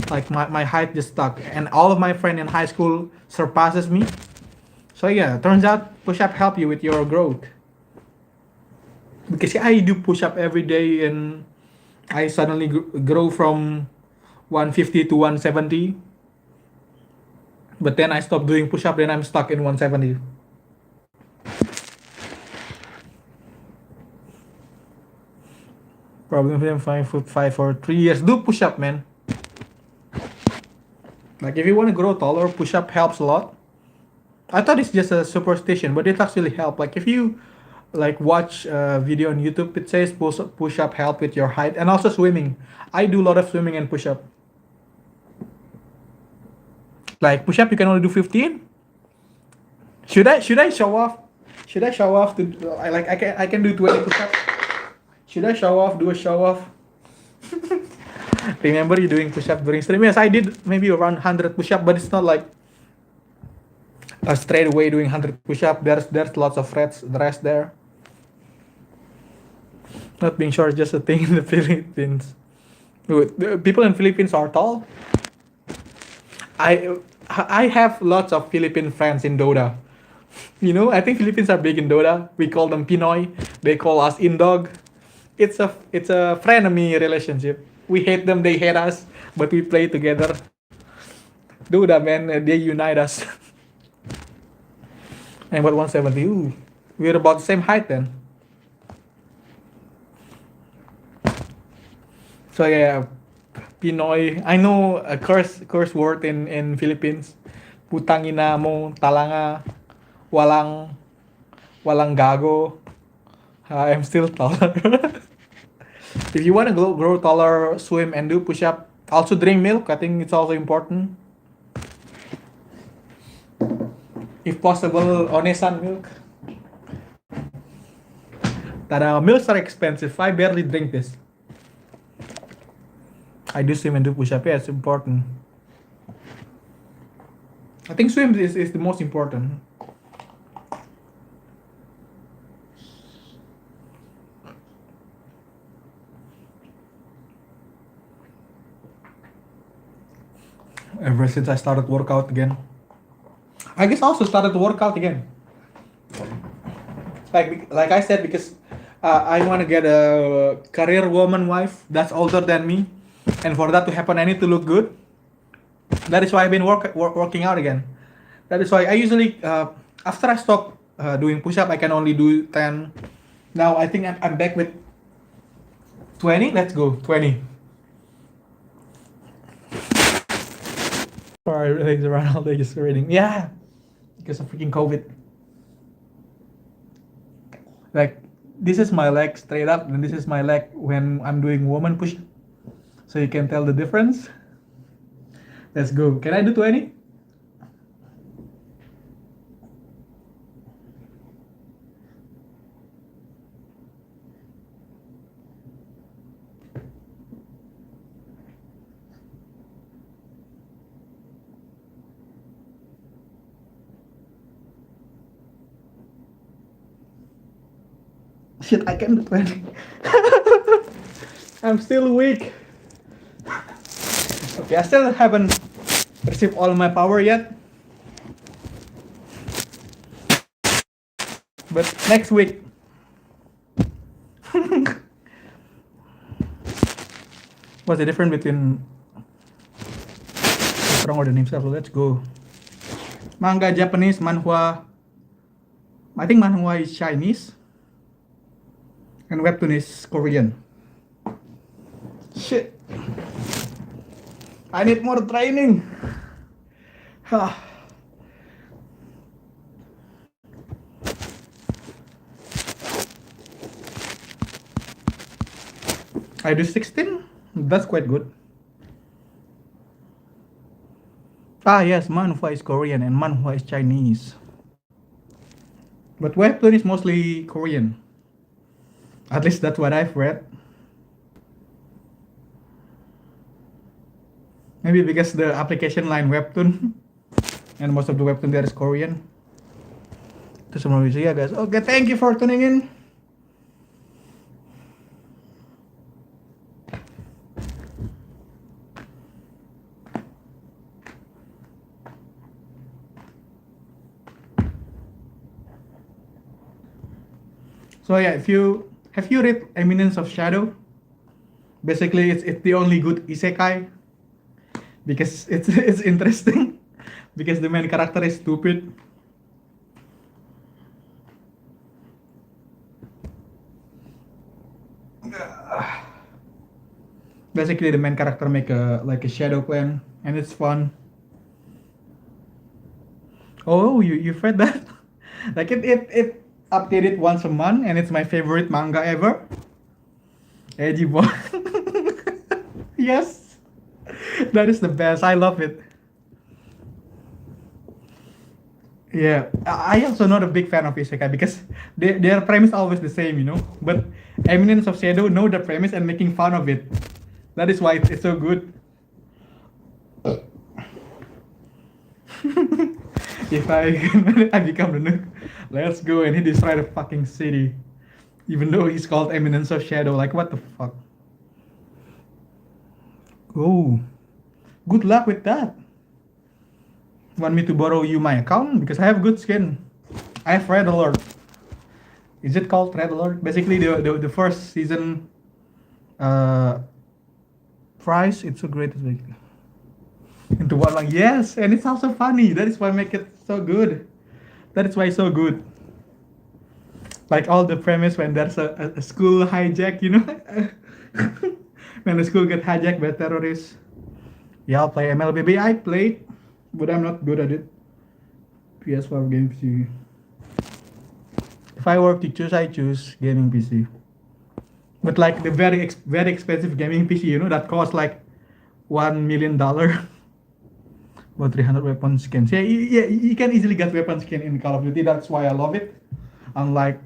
Like my height just stuck, and all of my friends in high school surpasses me. So yeah, turns out push up help you with your growth. Because I do push up every day, and I suddenly grow from 150 to 170. But then I stopped doing push up, then I'm stuck in 170. Probably I'm 5'5" for 3 years. Do push up, man. Like if you want to grow taller, push up helps a lot. I thought it's just a superstition, but it actually help. Like if you like watch a video on YouTube, it says push up help with your height, and also swimming. I do a lot of swimming and push up. Like push up, you can only do 15. Should I show off? Should I show off to I can do 20 push up? Should I show off? Do a show off? Remember you doing push up during stream? Yes, I did maybe around 100 push up, but it's not like a straight away doing 100 push up. There's lots of rest there. Not being short is just a thing in the Philippines. The people in Philippines are tall. I have lots of Philippine friends in Dota. I think Philippines are big in Dota. We call them Pinoy. They call us Indog. It's a frenemy relationship. We hate them, they hate us, but we play together. Dota, man, they unite us. And what 170? Ooh, we're about the same height then. So yeah, Pinoy. I know a curse word in Philippines. Putang ina mo, talanga, walang walang gago. I'm still taller. If you want to grow taller, swim and do push up. Also drink milk. I think it's also important. If possible, Onesan milk. Tada, milks are expensive. I barely drink this. I do swim and do push up. Yeah, it's important. I think swim is the most important. Ever since I started workout again. I guess I also started to work out again. Like I said, because I want to get a career woman wife that's older than me, and for that to happen, I need to look good. That is why I've been working out again. That is why I usually after I stop doing push up, I can only do 10. Now I think I'm back with 20. Let's go 20. Sorry, legs around all day just reading. Yeah, because of freaking COVID. Like this is my leg straight up, and this is my leg when I'm doing woman push. So you can tell the difference. Let's go. Can I do 20? Shit, I can do 20. I'm still weak. Okay, I still haven't received all my power yet. But next week. What's the difference between what's wrong with the names? Let's go. Manga Japanese, manhwa. I think manhwa is Chinese. And webtoon is Korean. Shit. I need more training. I do 16. That's quite good. Ah, yes, manhwa is Korean and manhwa is Chinese. But webtoon is mostly Korean. At least that's what I've read. Maybe because the application line webtoon and most of the webtoon there is Korean. To some reason, yeah, guys. Okay, thank you for tuning in. So yeah, if you have you read Eminence of Shadow? Basically, it's the only good isekai because it's interesting because the main character is stupid. Basically, the main character make a shadow clan and it's fun. Oh, you've read that? Like it updated once a month and it's my favorite manga ever. Edgy boy. Yes, that is the best. I love it. Yeah, I also not a big fan of isekai because their premise always the same, you know. But Eminence of Shadow know the premise and making fun of it. That is why it's so good. If I I become the nuke, let's go and he destroy the fucking city. Even though he's called Eminence of Shadow, like what the fuck? Oh, good luck with that. Want me to borrow you my account because I have good skin. I have Red Alert. Is it called Red Alert? Basically, the first season uh price. It's so great. Into one like yes, and it's also funny. That is why I make it so good. That is why it's so good. Like all the premise when there's a school hijack, you know, when the school get hijacked by terrorists. Yeah, I'll play MLBB. I played, but I'm not good at it. PS4 game PC. If I were to choose, I choose gaming PC. But like the very expensive gaming PC, you know, that costs like $1 million. About 300 weapon skins. Yeah, yeah, you can easily get weapon skin in Call of Duty. That's why I love it. Unlike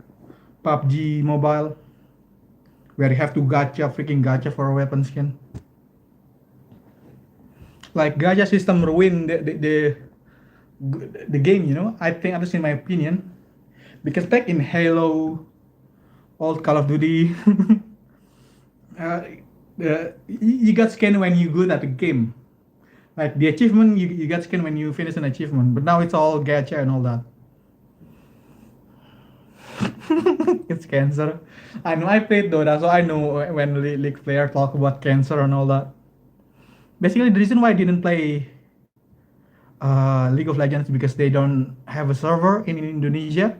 PUBG Mobile, where you have to freaking gacha for a weapon skin. Like gacha system ruin the game. You know, I think, at least in my opinion, because back in Halo, old Call of Duty, uh, you got skin when you good at the game. Like the achievement, you get skin when you finish an achievement. But now it's all gacha and all that. It's cancer. I know I played Dota, so I know when League player talk about cancer and all that. Basically, the reason why I didn't play League of Legends because they don't have a server in Indonesia.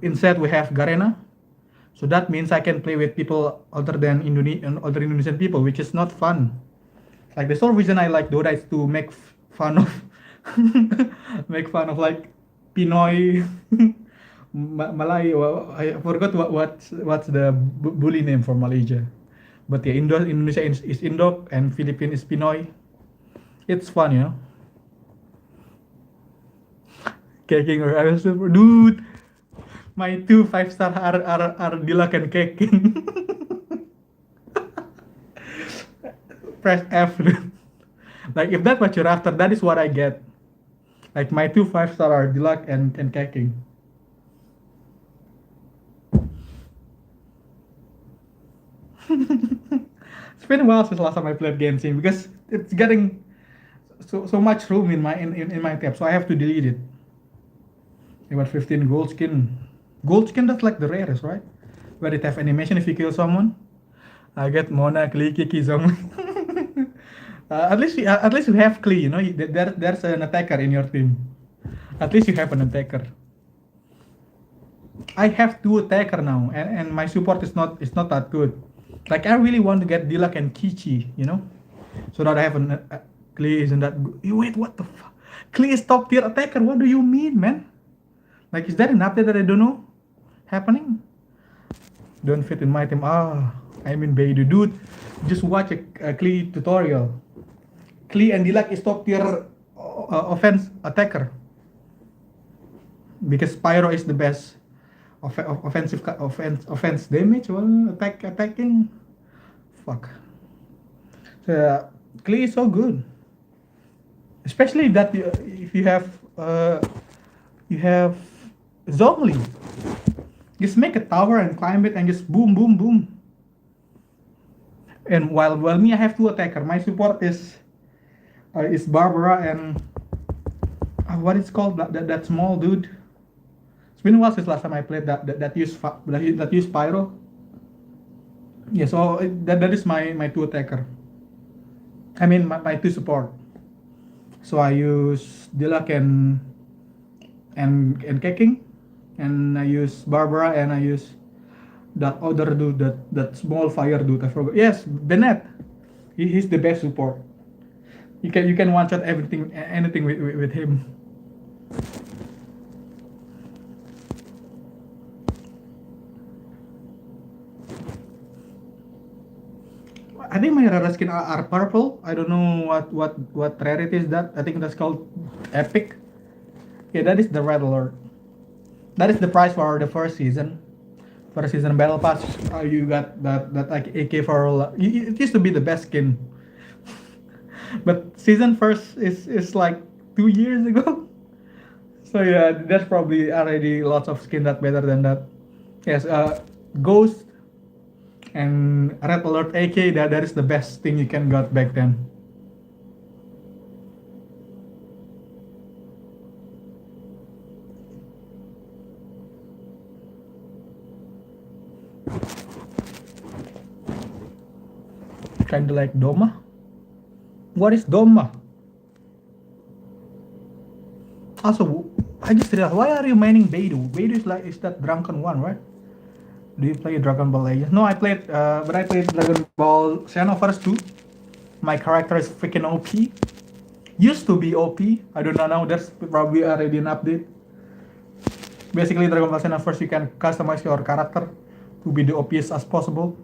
Instead, we have Garena, so that means I can play with people other than other Indonesian people, which is not fun. Like the sole reason I like Dota is to make fun of make fun of like Pinoy Malay. Well, I forgot what's the bully name for Malaysia, but yeah, Indonesia is Indo and Philippines is Pinoy. It's fun, you know. Caking or I was super dude. My two 5-star are Dilak and Caking. Press F. Like if that's what you're after, that is what I get. Like my two 5-star are Dilak and Caking. It's been a while since last time I played Gaeming because it's getting so much room in my tab, so I have to delete it. About 15 gold skin. Gold skin, that's like the rarest, right? Where it have animation if you kill someone. I get Mona, Klee, Kiki, Zong. At least you have Klee, you know. There's an attacker in your team. At least you have an attacker. I have two attacker now, and my support is not that good. Like I really want to get Dilak and Kichi, you know, so that I have an Klee isn't that good. Wait, what the fuck? Klee is top tier attacker. What do you mean, man? Like, is that an update that I don't know happening? Don't fit in my team. Ah, I'm in Beidou. Dude, just watch a Klee tutorial. Klee and Dilak is top tier offense attacker because Pyro is the best offense damage. Well, attacking. Fuck. So, Klee is so good, especially that if you have Zhongli. Just make a tower and climb it and just boom, boom, boom. And while me, I have two attacker. My support is Barbara and what is called that small dude. It's been a while since last time I played that used Pyro. Yeah, so that is my two attacker. I mean my two support. So I use Dilak and Keking, and I use Barbara and I use that other dude, that small fire dude. I forgot. Yes, Bennett. He's the best support. You can one shot everything anything with him. I think my rare skin are purple. I don't know what rarity is that. I think that's called epic. Yeah, that is the red alert. That is the price for the first season. First season battle pass. You got that like AK for it used to be the best skin, but season first is like 2 years ago. So yeah, there's probably already lots of skin that better than that. Yes, Ghost and Red Alert AK. That is the best thing you can got back then. Kinda like Doma. What is Doma? Also, I just realized, why are you mining Beidou? Beidou is that drunken one, right? Do you play Dragon Ball Legends? No, but I played Dragon Ball Xenoverse 2. My character is freaking OP. Used to be OP. I don't know now. There's probably already an update. Basically, Dragon Ball Xenoverse, you can customize your character to be the OPest as possible.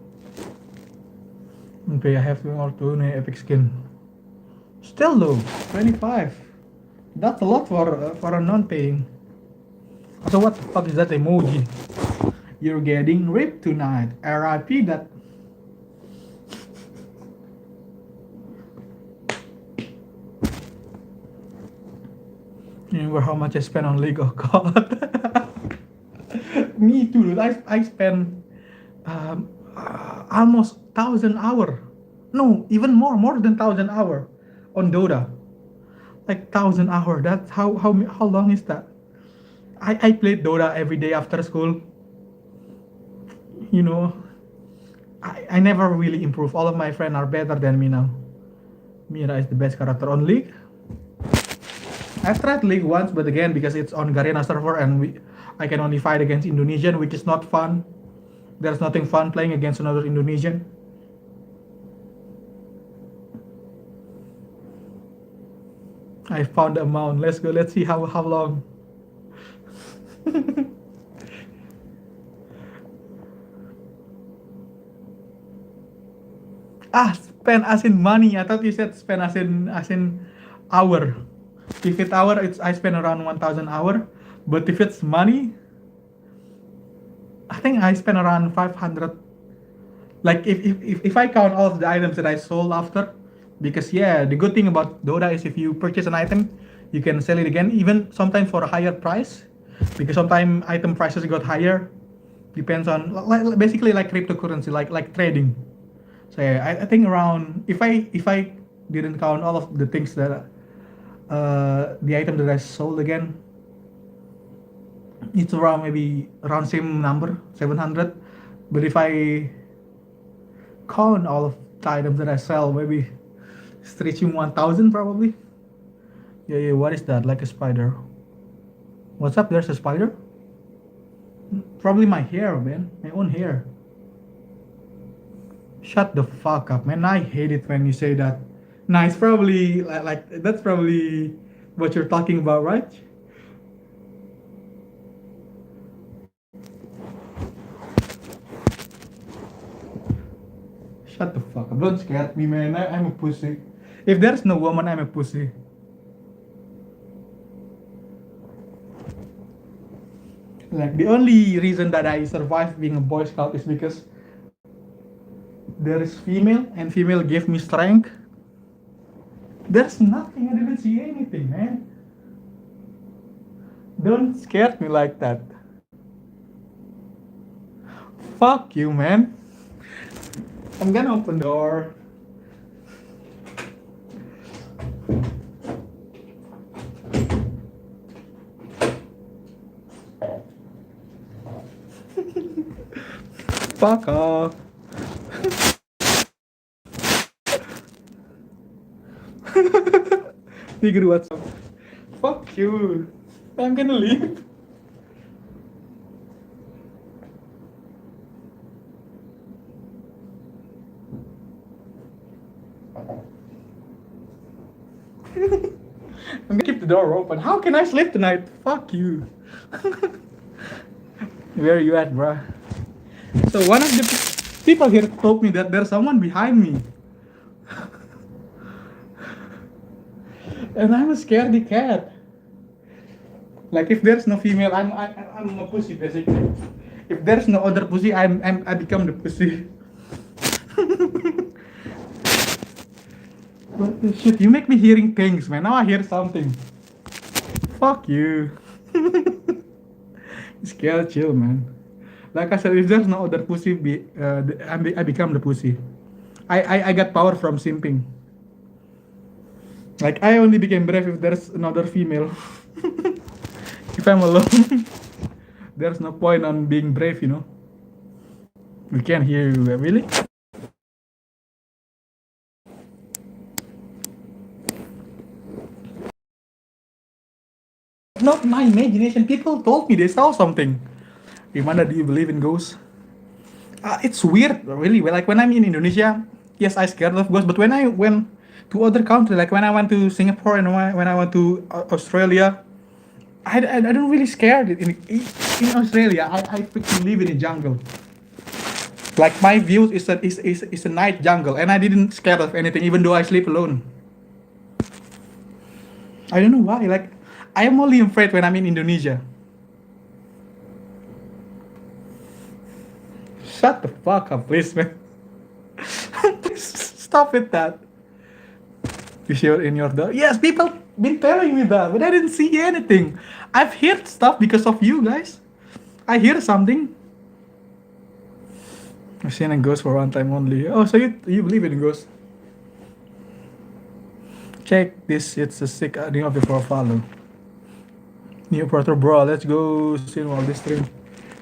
Okay, I have to epic skin. Still low, 25. That's a lot for a non-paying. So what the fuck is that emoji? You're getting ripped tonight. RIP that. You remember how much I spent on League of God? Me too, dude. I spent almost 1,000 hour. No, even more than 1,000 hour on Dota. Like 1,000 hour. That's how long is that? I played Dota every day after school. You know, I never really improved. All of my friends are better than me now. Mira is the best character on League. I've tried League once, but again, because it's on Garena server and I can only fight against Indonesian, which is not fun. There's nothing fun playing against another Indonesian. I found the amount. Let's go. Let's see how long. Spend as in money. I thought you said spend as in hour. If it's hour, I spend around 1,000 hour. But if it's money, I think I spend around 500. Like if I count all of the items that I sold after, because yeah, the good thing about Dota is if you purchase an item, you can sell it again, even sometimes for a higher price, because sometimes item prices got higher. Depends on basically like cryptocurrency, like trading. So yeah, I think around if I didn't count all of the things that the item that I sold again, it's around maybe around same number 700. But if I count all of the items that I sell, maybe stretching 1,000 probably. Yeah. What is that? Like a spider. What's up? There's a spider. Probably my hair, man. My own hair. Shut the fuck up, man. I hate it when you say that. Nah, it's probably like that's probably what you're talking about, right? Shut the fuck up. Don't scare me, man. I'm a pussy. If there's no woman, I'm a pussy. Like, the only reason that I survived being a Boy Scout is because there is female, and female gave me strength. There's nothing. I didn't see anything, man. Don't scare me like that. Fuck you, man. I'm gonna open the door. Fuck off. Nigga, what's up? Fuck you. I'm gonna leave. I'm gonna keep the door open. How can I sleep tonight? Fuck you. Where are you at, bruh? So one of the people here told me that there's someone behind me. And I'm a scaredy cat. Like, if there's no female, I'm a pussy basically. If there's no other pussy, I become the pussy. What the shit? You make me hearing things, man. Now I hear something. Fuck you. Scale chill, man. Like I said, if there's no other pussy, I become the pussy. I got power from simping. Like, I only became brave if there's another female. If I'm alone, there's no point on being brave, you know. We can't hear you, really? Not my imagination. People told me they saw something. Gimana, do you believe in ghosts? It's weird, really. Like, when I'm in Indonesia, yes, I scared of ghosts. But when I went to other countries, like when I went to Singapore and when I went to Australia, I don't really scared. In Australia, I freaking live in a jungle. Like, my view is a night jungle, and I didn't scared of anything, even though I sleep alone. I don't know why. Like, I am only afraid when I'm in Indonesia. Shut the fuck up, please, man. Stop with that. You sure in your door? Yes, people been telling me that, but I didn't see anything. I've heard stuff because of you guys. I hear something. I've seen a ghost for one time only. Oh, so you believe in ghosts? Check this. It's a sick new of your profile. New portal, bro. Let's go see all this stream.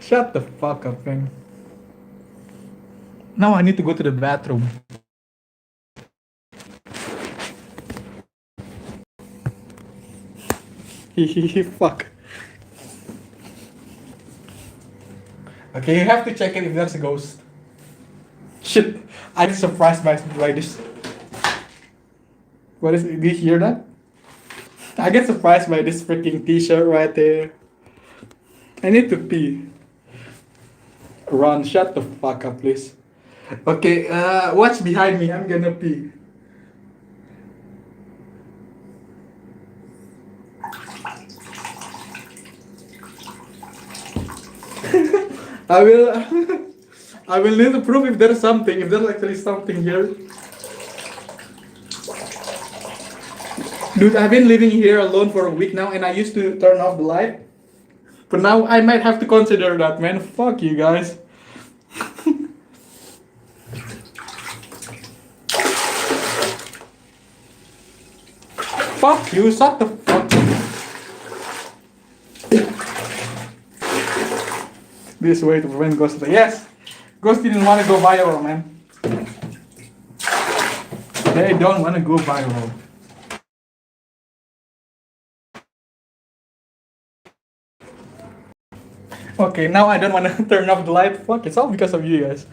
Shut the fuck up, man. Now I need to go to the bathroom. Fuck. Okay, you have to check it if there's a ghost. Shit, I'm surprised by this. What is it? Did you hear that? I get surprised by this freaking t-shirt right there. I need to pee. Run, shut the fuck up, please. Okay, what's behind me? I'm gonna pee. I will I will need to prove if there's something, if there's actually something here. Dude, I've been living here alone for a week now, and I used to turn off the light. But now I might have to consider that, man. Fuck you guys. Fuck you, shut the fuck up. This way to prevent ghosts. Yes! Ghosts didn't want to go viral, man. They don't want to go viral. Okay, now I don't want to turn off the light. Fuck, it's all because of you guys.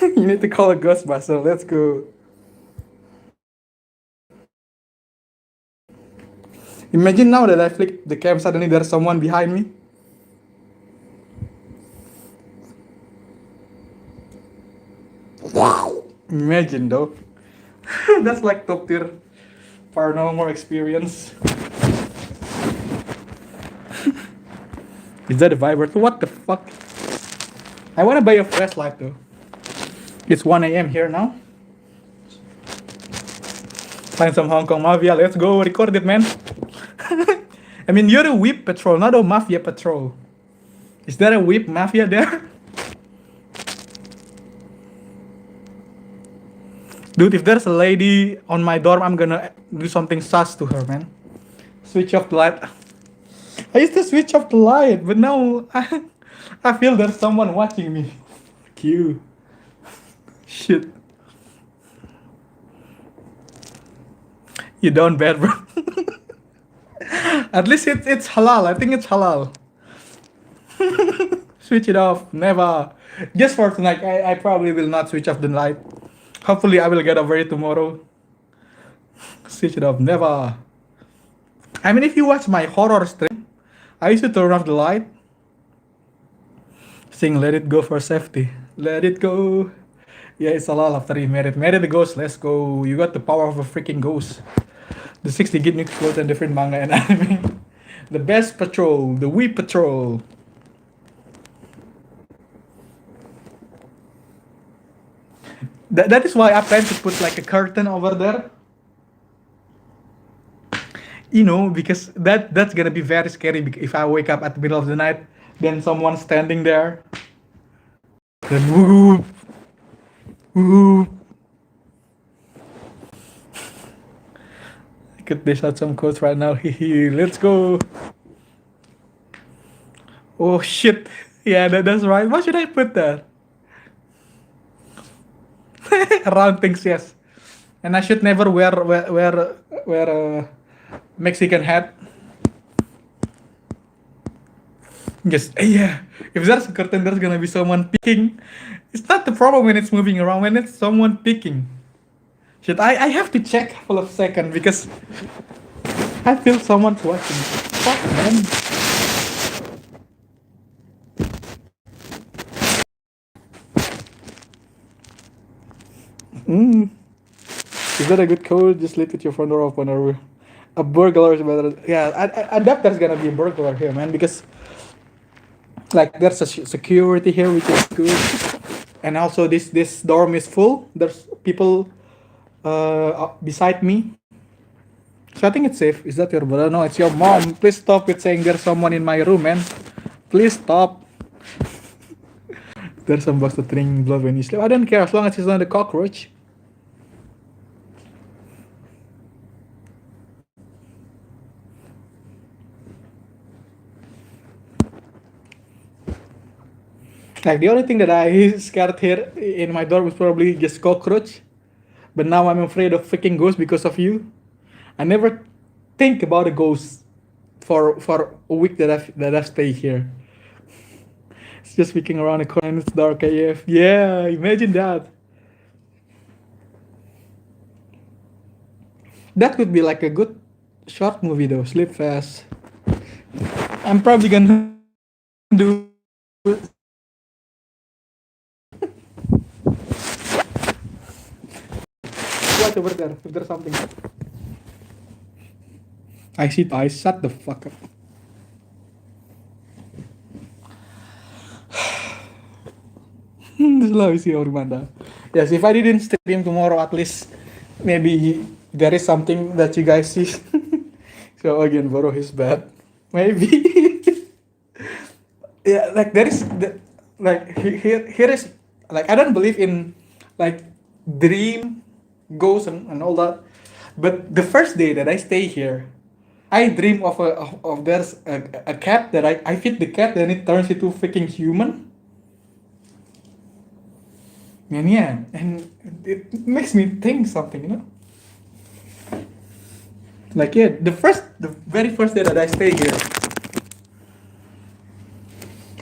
You need to call a Ghostbuster. Let's go. Imagine now that I flick the cam, suddenly there's someone behind me. Imagine though. That's like top tier paranormal experience. Is that a vibrator? What the fuck? I wanna buy a flashlight though. It's 1 a.m. here now. Find some Hong Kong mafia. Let's go record it, man. I mean, you're a whip patrol, not a mafia patrol. Is there a whip mafia there? Dude, if there's a lady on my dorm, I'm gonna do something sus to her, man. Switch off the light. I used to switch off the light, but now I feel there's someone watching me. Fuck you. Shit. You don't bet, bro. At least it's halal. I think it's halal. Switch it off. Never. Just for tonight, I probably will not switch off the light. Hopefully, I will get over it tomorrow. Switch it off. Never. I mean, if you watch my horror stream, I used to turn off the light. Sing Let It Go for safety. Let it go. Yeah, it's halal after you married. Marry the ghost. Let's go. You got the power of a freaking ghost. The 60 gig new quote and different manga and anime. The best patrol. The Wii Patrol. That is why I plan to put like a curtain over there. You know, because that's gonna be very scary if I wake up at the middle of the night, then someone standing there. Then whoop, whoop. I could dish out some quotes right now. Let's go. Oh shit. Yeah, that's right. Why should I put that? Round things, yes. And I should never wear a Mexican hat. Yes, yeah. If there's a curtain, there's gonna be someone peeking. It's not the problem when it's moving around, when it's someone peeking. Shit, I have to check a couple of seconds because I feel someone's watching. Fuck, man. Is that a good code? Just leave it your front door open or a burglar is better. Yeah, I doubt there's gonna be a burglar here, man, because like there's a security here which is good, and also this dorm is full. There's people beside me, so I think it's safe. Is that your brother? No, it's your mom. Please stop with saying there's someone in my room, man. Please stop. There's some bugs that ring blood when you sleep. I don't care as long as it's not a cockroach. Like the only thing that I scared here in my dorm was probably just cockroach. But now I'm afraid of freaking ghosts because of you. I never think about a ghost for a week that I stay here. It's just peeking around the corner and it's dark AF. Yeah, imagine that. That could be like a good short movie though. Sleep fast. I'm probably gonna do. Watch over there if there's something. I see eyes. Shut the fuck up. This is how see Ormanda. Yes, if I didn't stream tomorrow, at least maybe there is something that you guys see. So again, borrow his bed. Maybe. Yeah, like there is like here is like I don't believe in like dream ghosts and all that. But the first day that I stay here, I dream of there's a cat that I feed the cat, then it turns into freaking human. And yeah, and it makes me think something, you know. Like yeah, the very first day that I stay here,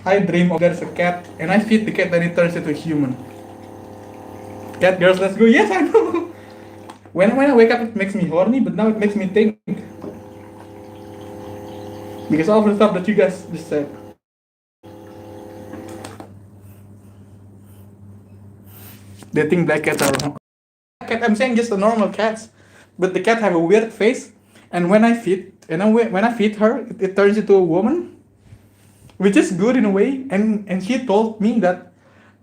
I dream of there's a cat, and I feed the cat, then it turns into a human. Cat girls, let's go. Yes, I know. When I wake up, it makes me horny, but now it makes me think. Because all the stuff that you guys just said. They think black cats are cat. I'm saying just a normal cat, but the cat have a weird face. And when I feed, when I feed her, it turns into a woman, which is good in a way. And she told me that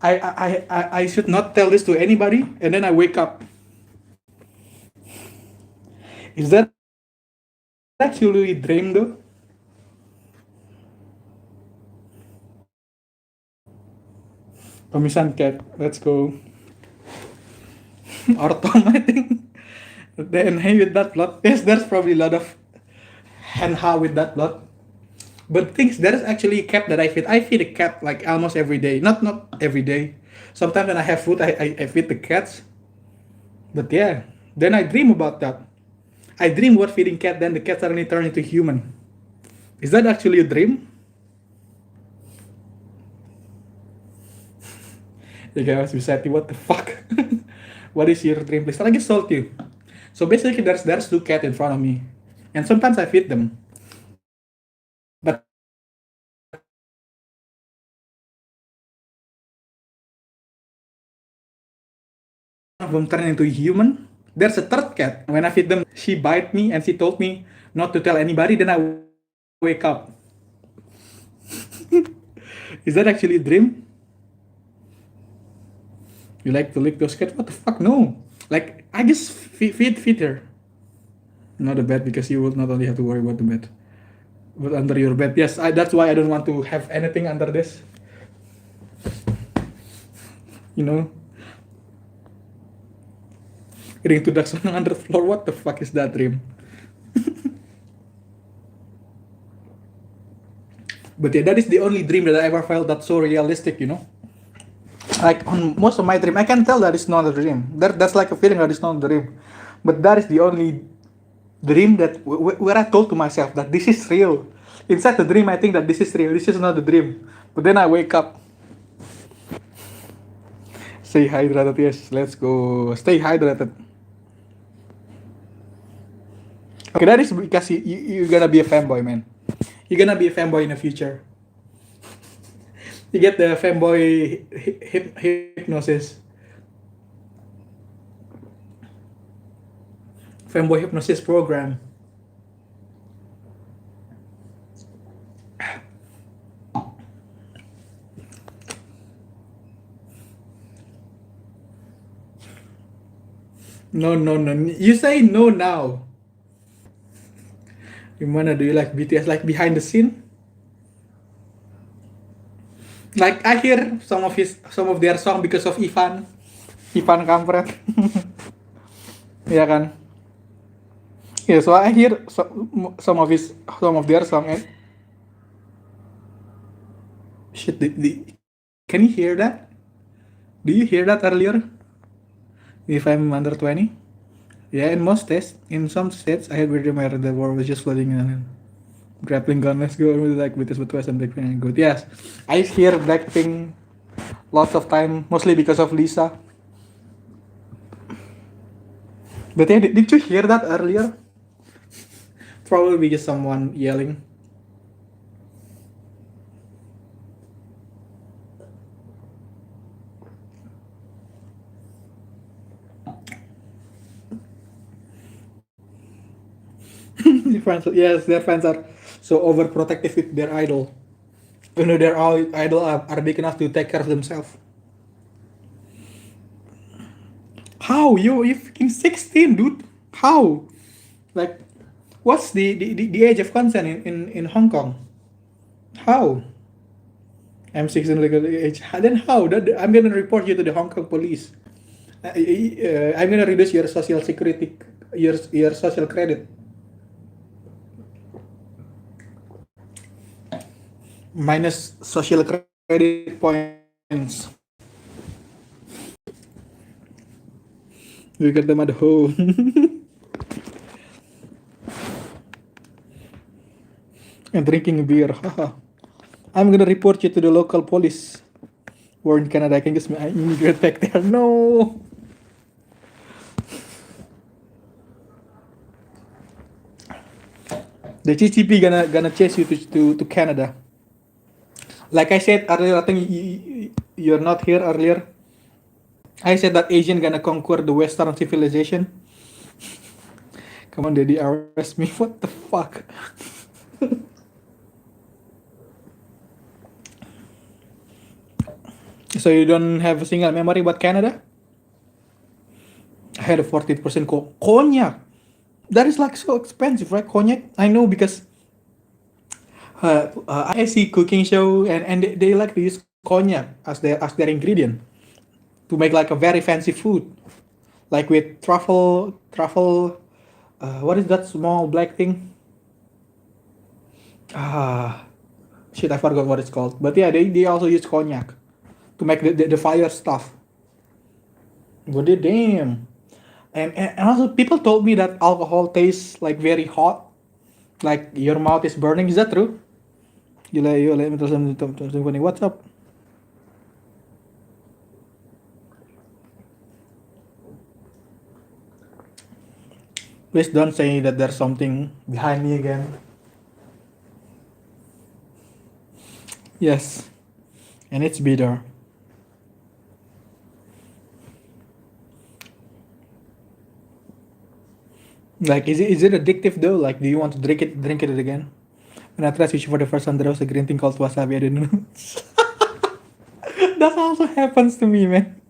I should not tell this to anybody. And then I wake up. Is that actually a dream though? Pamisan cat. Let's go. Or Tom, I think. Then hey with that plot. Yes, there's probably a lot of henha with that plot. But things there is actually a cat that I feed. I feed a cat like almost every day. Not every day. Sometimes when I have food, I feed the cats. But yeah, then I dream about that. I dream about feeding cat. Then the cat suddenly turn into human. Is that actually a dream? You guys beside you. What the fuck? What is your dream place? I just told you. So basically, there's two cats in front of me, and sometimes I feed them. But one of them turn into a human. There's a third cat. When I feed them, she bite me and she told me not to tell anybody. Then I wake up. Is that actually a dream? You like to lick those cats? What the fuck? No. Like I just feed her. Not the bed because you will not only have to worry about the bed, but under your bed. Yes, that's why I don't want to have anything under this. You know. Getting to ducks on the under floor. What the fuck is that dream? But yeah, that is the only dream that I ever felt that's so realistic, you know? Like on most of my dream, I can tell that it's not a dream. That's like a feeling that it's not a dream. But that is the only dream that where I told to myself that this is real. Inside the dream, I think that this is real. This is not a dream. But then I wake up. Stay hydrated, yes. Let's go. Stay hydrated. Okay, that is because you're gonna be a fanboy, man. You're gonna be a fanboy in the future. You get the fanboy hypnosis. Fanboy hypnosis program. No, no, no. You say no now. Gimana do you like BTS? Like behind the scene? Like I hear some of their song because of Ivan Kampret. Ya kan? Yeah, so I hear some of their song and shit. Can you hear that? Do you hear that earlier? If I'm under 20? Yeah, in most states, in some states, I had really admired the war was just flooding in and grappling gun. Let's go with like BTS, BTS and Blackpink and good. Yes, I hear Blackpink lots of time, mostly because of Lisa. But yeah, did you hear that earlier? Probably just someone yelling. Yes, their fans are so overprotective with their idol. You know, their idol are big enough to take care of themselves. How? You freaking 16, dude? How? Like, what's the age of consent in Hong Kong? How? I'm 16 legal age. Then how? I'm gonna report you to the Hong Kong police. I'm gonna reduce your social security, your social credit. Minus social credit points. We get them at home. And drinking beer. I'm gonna report you to the local police. Or in Canada, I can just immigrate back there. No. The GCP gonna chase you to Canada. Like I said earlier, I think you're not here earlier. I said that Asian gonna conquer the Western civilization. Come on, Daddy, arrest me. What the fuck? So you don't have a single memory about Canada? I had a 40% cognac. That is like so expensive, right? Cognac. I know because I see cooking show and they like to use cognac as their ingredient to make like a very fancy food, like with truffle. What is that small black thing? Ah, shit, I forgot what it's called. But yeah, they also use cognac to make the fire stuff. But they damn. And also people told me that alcohol tastes like very hot, like your mouth is burning. Is that true? You let me tell something funny. What's up? Please don't say that there's something behind me again. Yes, and it's bitter. Like, is it addictive though? Like, do you want to drink it again? When I tried sushi for the first time, there was a green thing called wasabi. I didn't know. That also happens to me, man.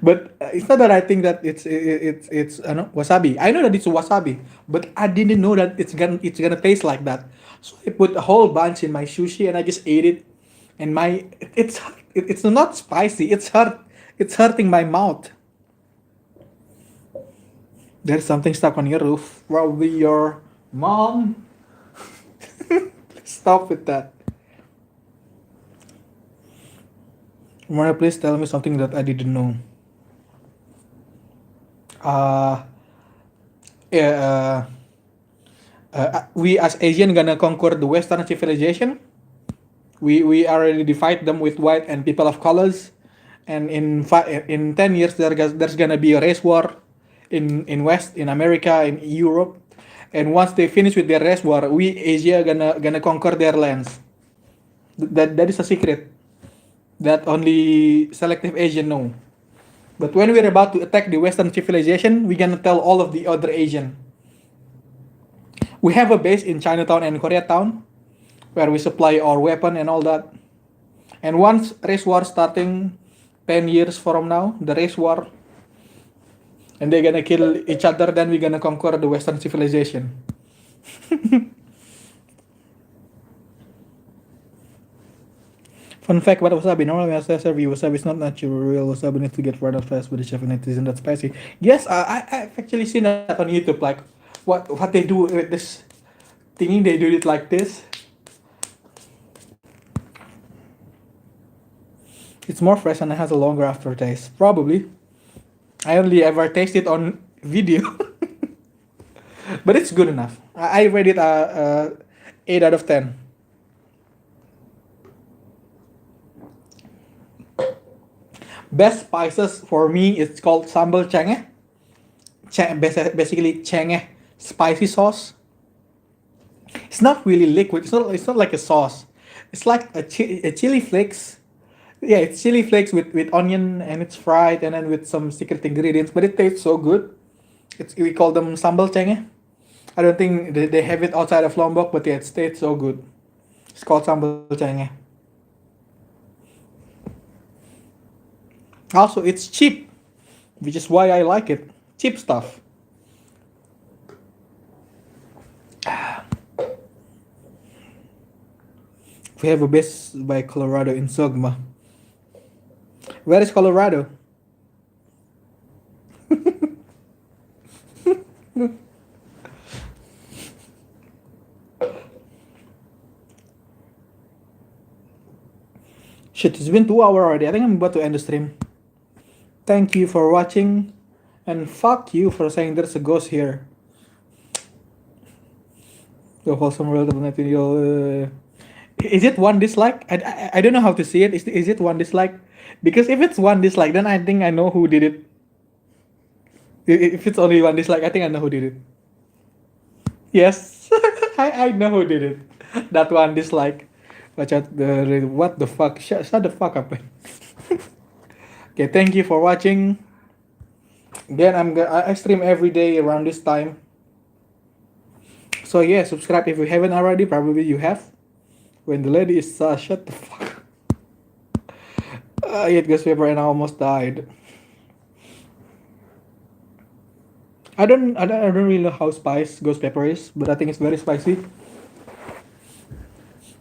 But it's not that I think that it's wasabi. I know that it's wasabi, but I didn't know that it's gonna taste like that. So I put a whole bunch in my sushi and I just ate it. And it's not spicy. It's hurting my mouth. There's something stuck on your roof. Probably your mom. Stop with that. Mara, please tell me something that I didn't know. Uh, yeah, we as Asian gonna conquer the Western civilization. We already divide them with white and people of colors, and in 10 years there's gonna be a race war in West, in America, in Europe, and once they finish with their race war, we Asia gonna conquer their lands. That is a secret that only selective Asian know. But when we're about to attack the Western civilization, we're gonna tell all of the other Asian. We have a base in Chinatown and Koreatown where we supply our weapon and all that. And once race war starting 10 years from now, the race war, and they're gonna kill each other, then we're gonna conquer the Western civilization. Fun fact about wasabi: normally when I serve you wasabi, it's not natural real wasabi. Need to get right out fast, but the chef and it isn't that spicy. Yes, I've actually seen that on YouTube. Like what they do with this thingy, they do it like this. It's more fresh and it has a longer aftertaste. Probably. I only ever tasted on video, but it's good enough. I rate it 8 out of 10. Best spices for me, it's called sambal chenge. Basically chenge spicy sauce. It's not really liquid. It's not like a sauce. It's like a chili flakes. Yeah, it's chili flakes with onion and it's fried and then with some secret ingredients, but it tastes so good. We call them sambal chenge. I don't think they have it outside of Lombok, but yeah, it tastes so good. It's called sambal chenge. Also, it's cheap, which is why I like it. Cheap stuff. We have a base by Colorado in Sogma. Where is Colorado? Shit, it's been 2 hours already. I think I'm about to end the stream. Thank you for watching, and fuck you for saying there's a ghost here. The wholesome world of Nightingale. Is it one dislike? I don't know how to see it. Is it one dislike? Because if it's one dislike, then I think I know who did it. If it's only one dislike, I think I know who did it. Yes, I know who did it. That one dislike. Watch out! What the fuck? Shut the fuck up, man. Okay, thank you for watching. Again, I stream every day around this time. So yeah, subscribe if you haven't already. Probably you have. When the lady is shut the fuck. I ate ghost pepper and I almost died. I don't really know how spicy ghost pepper is, but I think it's very spicy.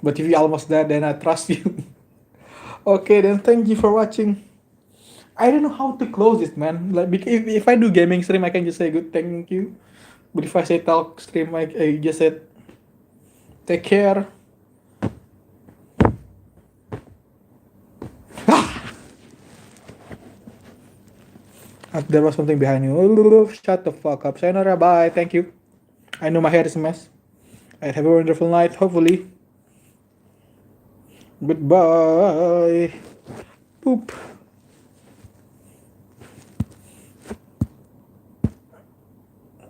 But if you almost died, then I trust you. Okay, then thank you for watching. I don't know how to close it, man. Like, if I do gaming stream, I can just say good thank you. But if I say talk stream, I just said take care. There was something behind you. Shut the fuck up. Sayonara, bye. Thank you. I know my hair is a mess. And have a wonderful night, hopefully. Goodbye. Poop.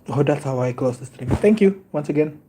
Oh, that's how I close the stream. Thank you once again.